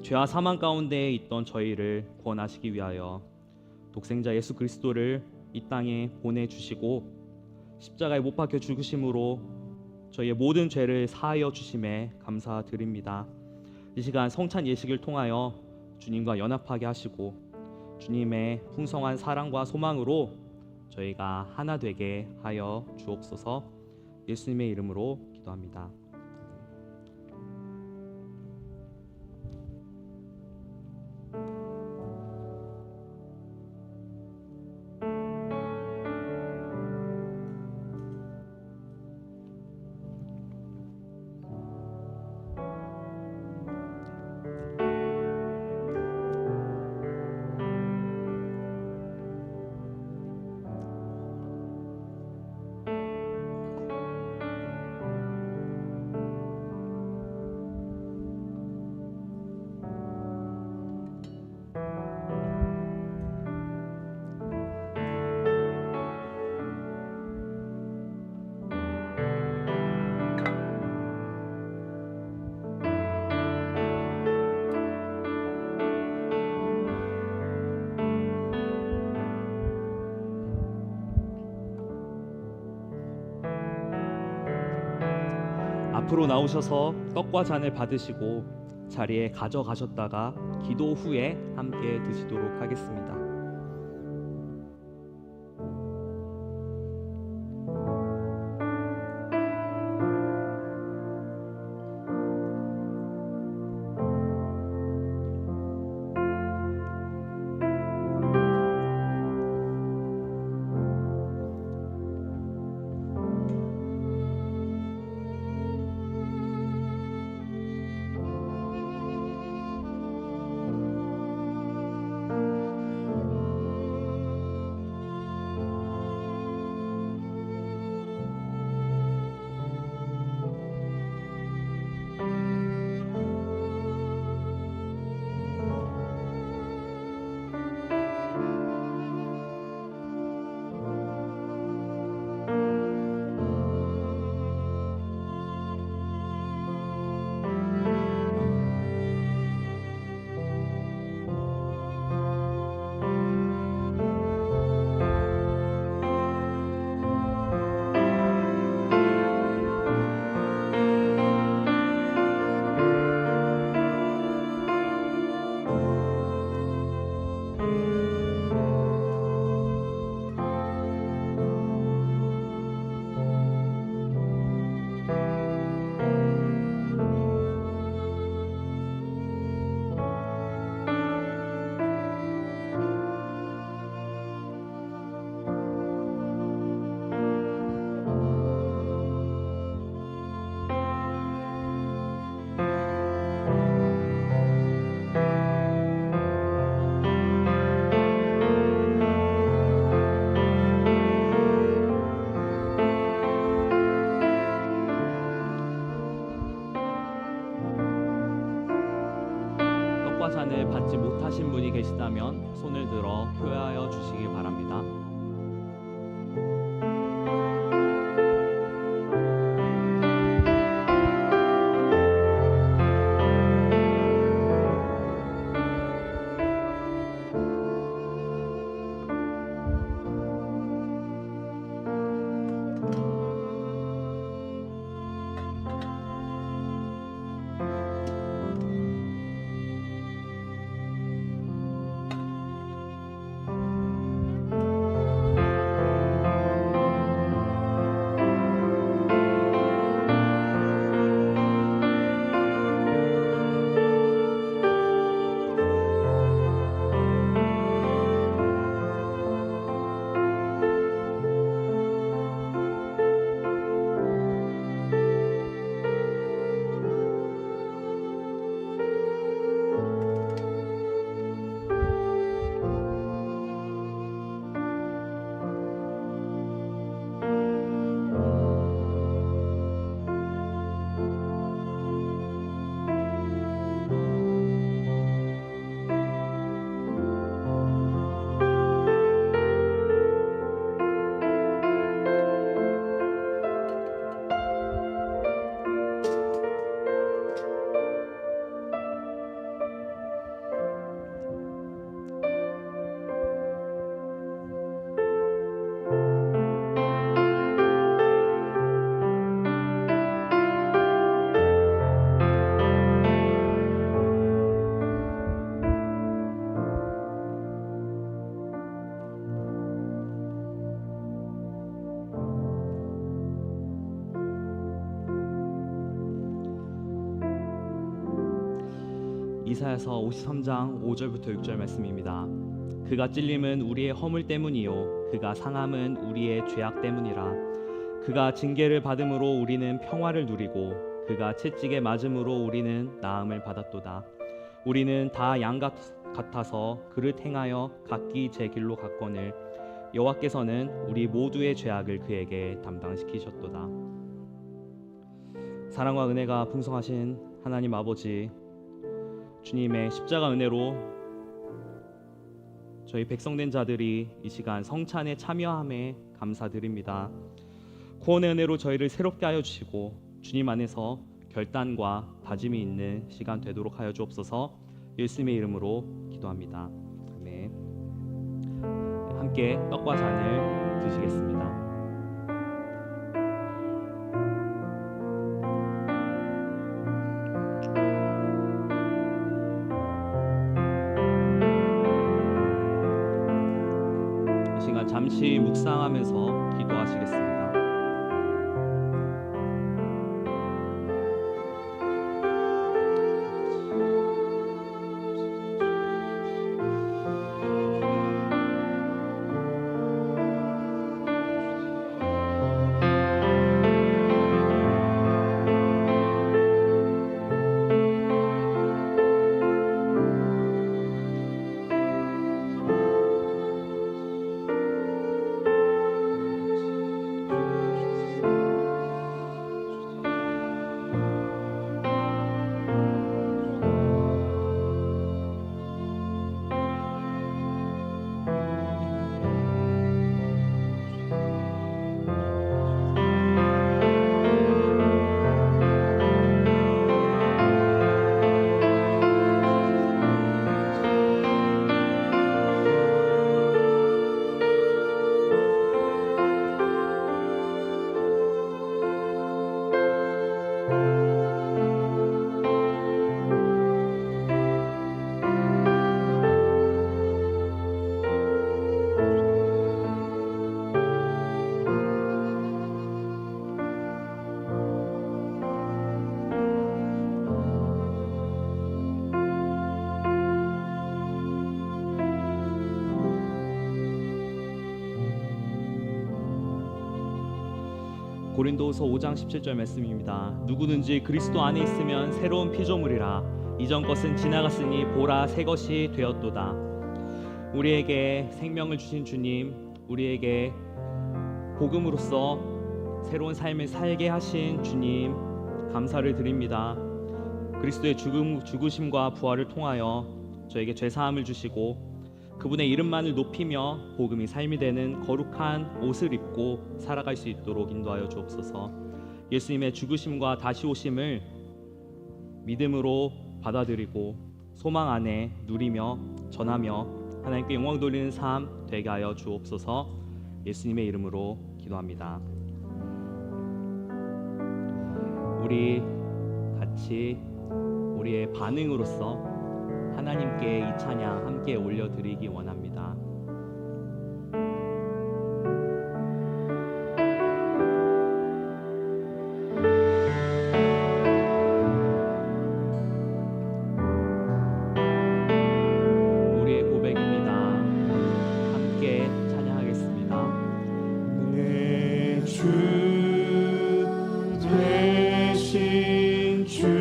Speaker 13: 죄와 사망 가운데 있던 저희를 구원하시기 위하여 독생자 예수 그리스도를 이 땅에 보내주시고 십자가에 못 박혀 죽으심으로 저희의 모든 죄를 사하여 주심에 감사드립니다. 이 시간 성찬 예식을 통하여 주님과 연합하게 하시고 주님의 풍성한 사랑과 소망으로 저희가 하나 되게 하여 주옵소서. 예수님의 이름으로 기도합니다. 앞으로 나오셔서 떡과 잔을 받으시고 자리에 가져가셨다가 기도 후에 함께 드시도록 하겠습니다. 이사야서 53장 5절부터 6절 말씀입니다. 그가 찔림은 우리의 허물 때문이요 그가 상함은 우리의 죄악 때문이라. 그가 징계를 받음으로 우리는 평화를 누리고 그가 채찍에 맞음으로 우리는 나음을 받았도다. 우리는 다 양 같아서 그를 행하여 각기 제 길로 갔거늘 여호와께서는 우리 모두의 죄악을 그에게 담당시키셨도다. 사랑과 은혜가 풍성하신 하나님 아버지, 주님의 십자가 은혜로 저희 백성된 자들이 이 시간 성찬에 참여함에 감사드립니다. 구원의 은혜로 저희를 새롭게 하여 주시고 주님 안에서 결단과 다짐이 있는 시간 되도록 하여 주옵소서. 예수님의 이름으로 기도합니다. 아멘. 함께 떡과 잔을 드시겠습니다. 이 시간 잠시 묵상하면서 기도하시겠습니다. 고린도후서 5장 17절 말씀입니다. 누구든지 그리스도 안에 있으면 새로운 피조물이라. 이전 것은 지나갔으니 보라 새 것이 되었도다. 우리에게 생명을 주신 주님, 우리에게 복음으로써 새로운 삶을 살게 하신 주님 감사를 드립니다. 그리스도의 죽으심과 부활을 통하여 저에게 죄사함을 주시고 그분의 이름만을 높이며 복음이 삶이 되는 거룩한 옷을 입고 살아갈 수 있도록 인도하여 주옵소서. 예수님의 죽으심과 다시 오심을 믿음으로 받아들이고 소망 안에 누리며 전하며 하나님께 영광 돌리는 삶 되게 하여 주옵소서. 예수님의 이름으로 기도합니다. 우리 같이 우리의 반응으로서 하나님께 이 찬양 함께 올려드리기 원합니다. 우리의 고백입니다. 함께 찬양하겠습니다.
Speaker 1: 내 주 되신 주를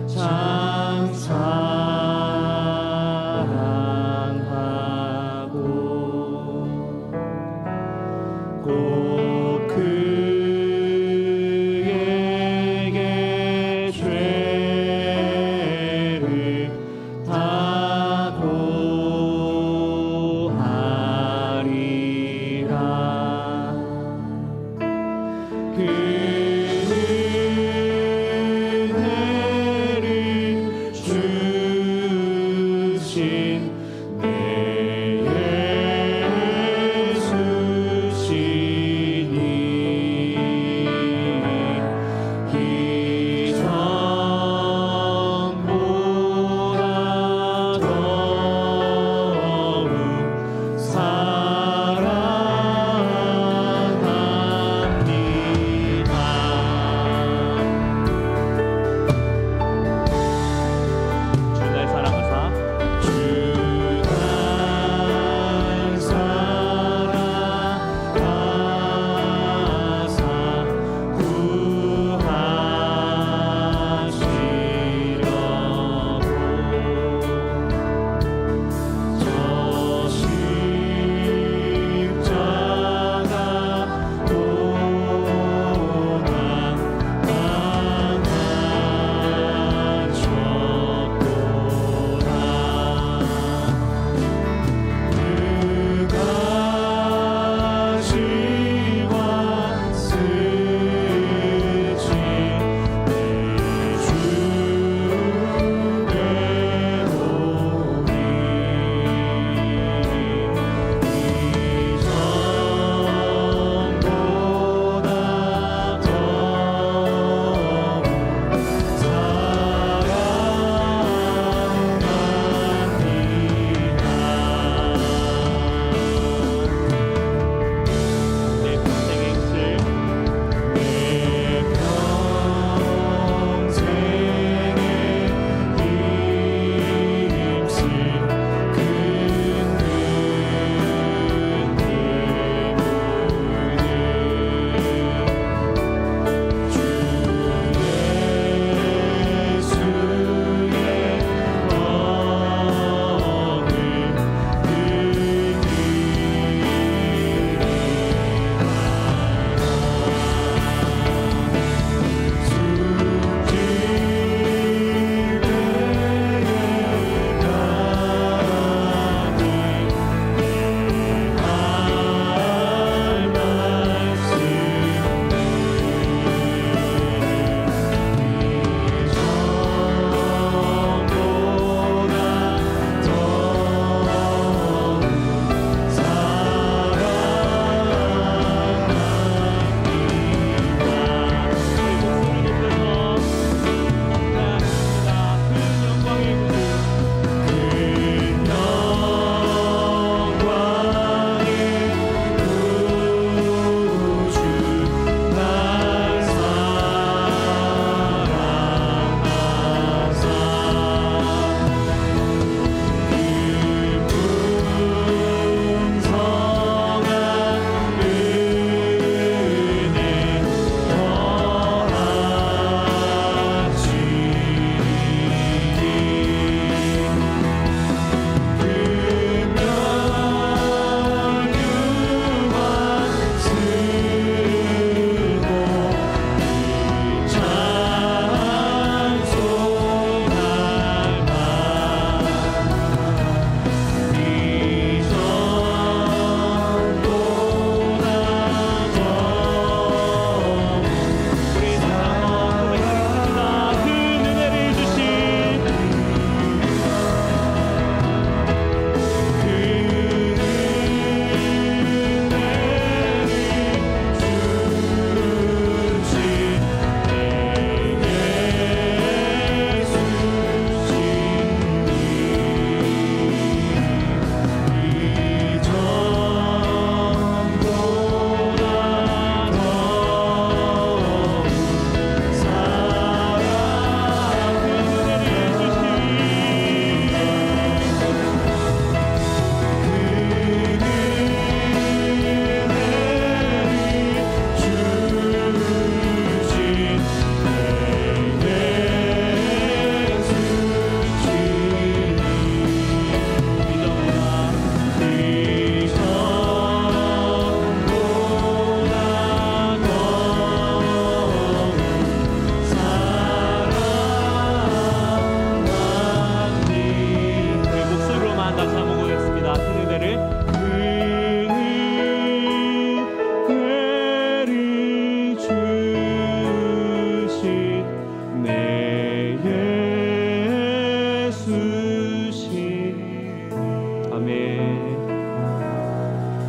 Speaker 1: 찬양하리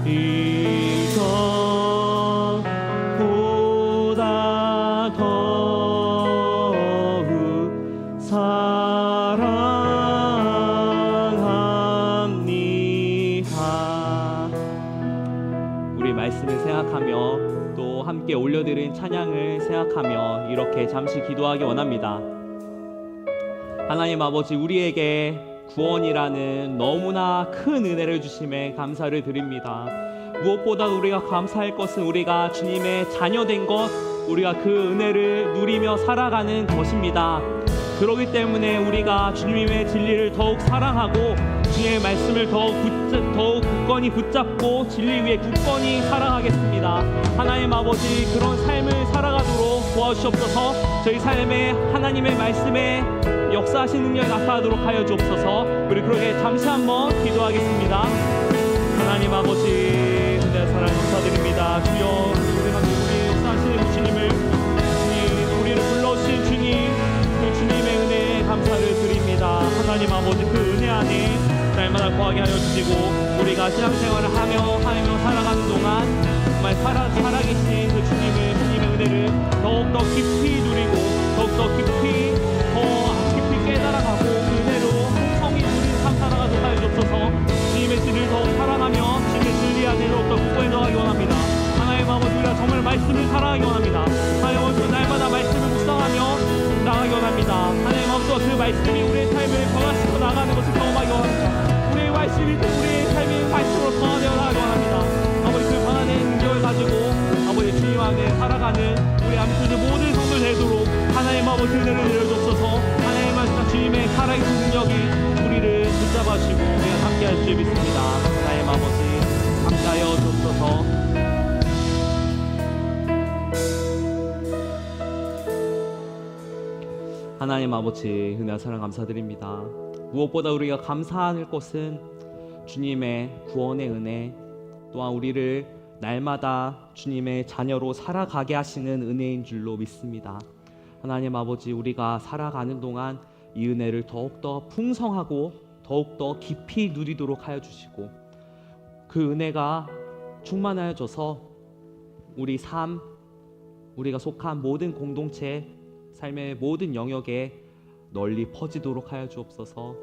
Speaker 13: 이전보다 더욱 사랑합니다. 우리 말씀을 생각하며 또 함께 올려드린 찬양을 생각하며 이렇게 잠시 기도하기 원합니다. 하나님 아버지, 우리에게 구원이라는 너무나 큰 은혜를 주심에 감사를 드립니다. 무엇보다도 우리가 감사할 것은 우리가 주님의 자녀된 것, 우리가 그 은혜를 누리며 살아가는 것입니다. 그렇기 때문에 우리가 주님의 진리를 더욱 사랑하고 주님의 말씀을 더욱 굳건히 붙잡고 진리 위에 굳건히 살아가겠습니다. 하나님 아버지, 그런 삶을 살아가도록 도와주시옵소서. 저희 삶에 하나님의 말씀에 역사하신 능력이 나타나도록 하여 주옵소서. 우리 그렇게 잠시 한번 기도하겠습니다. 하나님 아버지, 은혜 사랑 감사드립니다. 주여, 우리 역사하시는 주님을, 우리를 불러주신 주님, 그 주님의 은혜에 감사를 드립니다. 하나님 아버지, 그 은혜 안에 날마다 거하게 하여 주시고 우리가 신앙생활을 하며 살아가는 동안 정말 살아계신 그 주님의 은혜를 더욱더 깊이 누리고 더욱더 깊이 깨달아가고 그 은혜로 풍성히 누리는 삶 살아가도록 하여 주옵소서. 주님의 진리를 더욱 사랑하며 주님의 진리 안에 더욱더 굳건히 들어가기 원합니다. 하나님 아버지, 우리가 정말 말씀을 사랑하기 원합니다. 하나님 아버지, 날마다 말씀을 묵상하며 나가기 원합니다. 하나님 아버지, 그 말씀이 우리의 삶을 변화시켜 나가는 것을 경험하기 원합니다. 우리의 말씀이 우리의 삶의 말씀으로 변화되어 나가기 원합니다. 아버지, 그 변화된 능력을 가지고 아버지 주님 안에 살아가는 우리 아미투드 모든 성도들 되도록 하나님 아버지 은혜를 내려주옵소서. 하나님 말씀 주님의 살아계신 능력이 우리를 붙잡아 주시고 우리가 함께 할 줄 믿습니다. 하나님 아버지, 함께하여 주옵소서. 하나님 아버지, 은혜와 사랑 감사드립니다. 무엇보다 우리가 감사할 것은 주님의 구원의 은혜, 또한 우리를 날마다 주님의 자녀로 살아가게 하시는 은혜인 줄로 믿습니다. 하나님 아버지, 우리가 살아가는 동안 이 은혜를 더욱더 풍성하고 더욱더 깊이 누리도록 하여 주시고 그 은혜가 충만하여져서 우리 삶, 우리가 속한 모든 공동체, 삶의 모든 영역에 널리 퍼지도록 하여 주옵소서.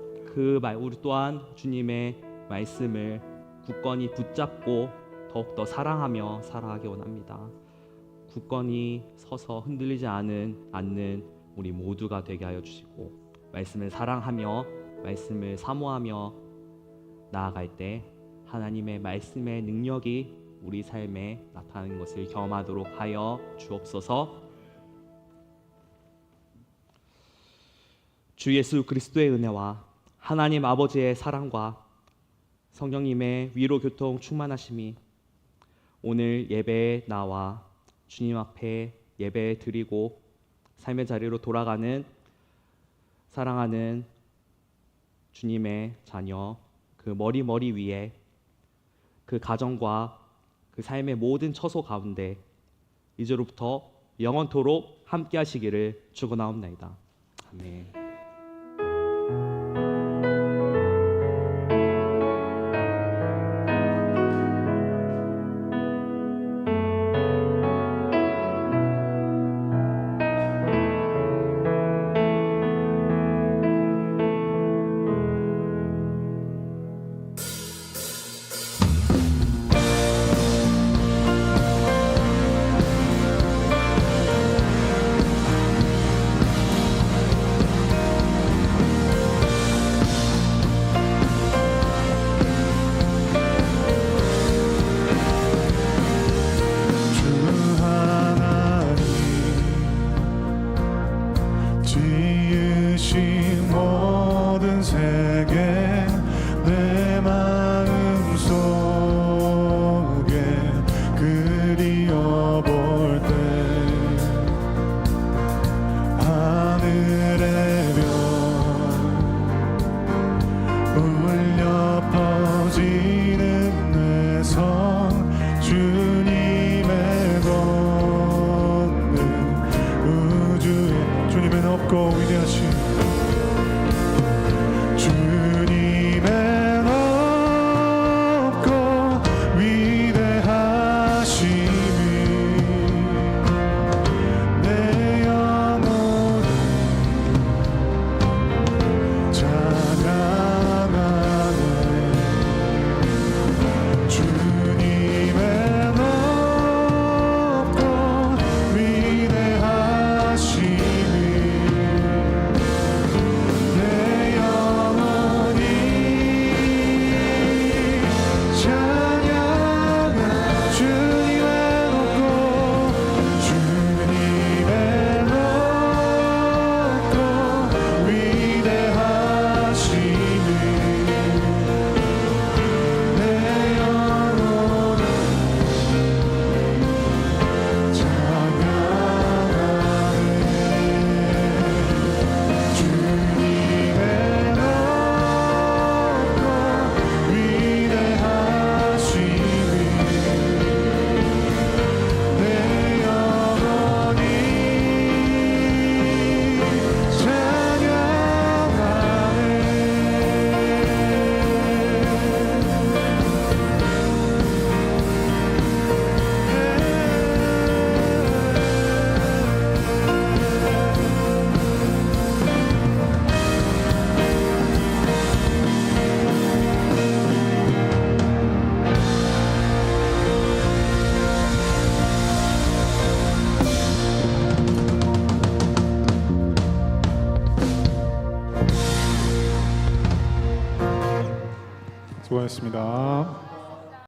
Speaker 13: 우리 또한 주님의 말씀을 굳건히 붙잡고 더욱더 사랑하며 살아가기 원합니다. 굳건히 서서 흔들리지 않는 우리 모두가 되게 하여 주시고 말씀을 사랑하며 말씀을 사모하며 나아갈 때 하나님의 말씀의 능력이 우리 삶에 나타나는 것을 경험하도록 하여 주옵소서. 주 예수 그리스도의 은혜와 하나님 아버지의 사랑과 성령님의 위로 교통 충만하심이 오늘 예배에 나와 주님 앞에 예배 드리고 삶의 자리로 돌아가는 사랑하는 주님의 자녀 그 머리 위에 그 가정과 그 삶의 모든 처소 가운데 이제로부터 영원토록 함께 하시기를 축원하옵나이다. 아멘.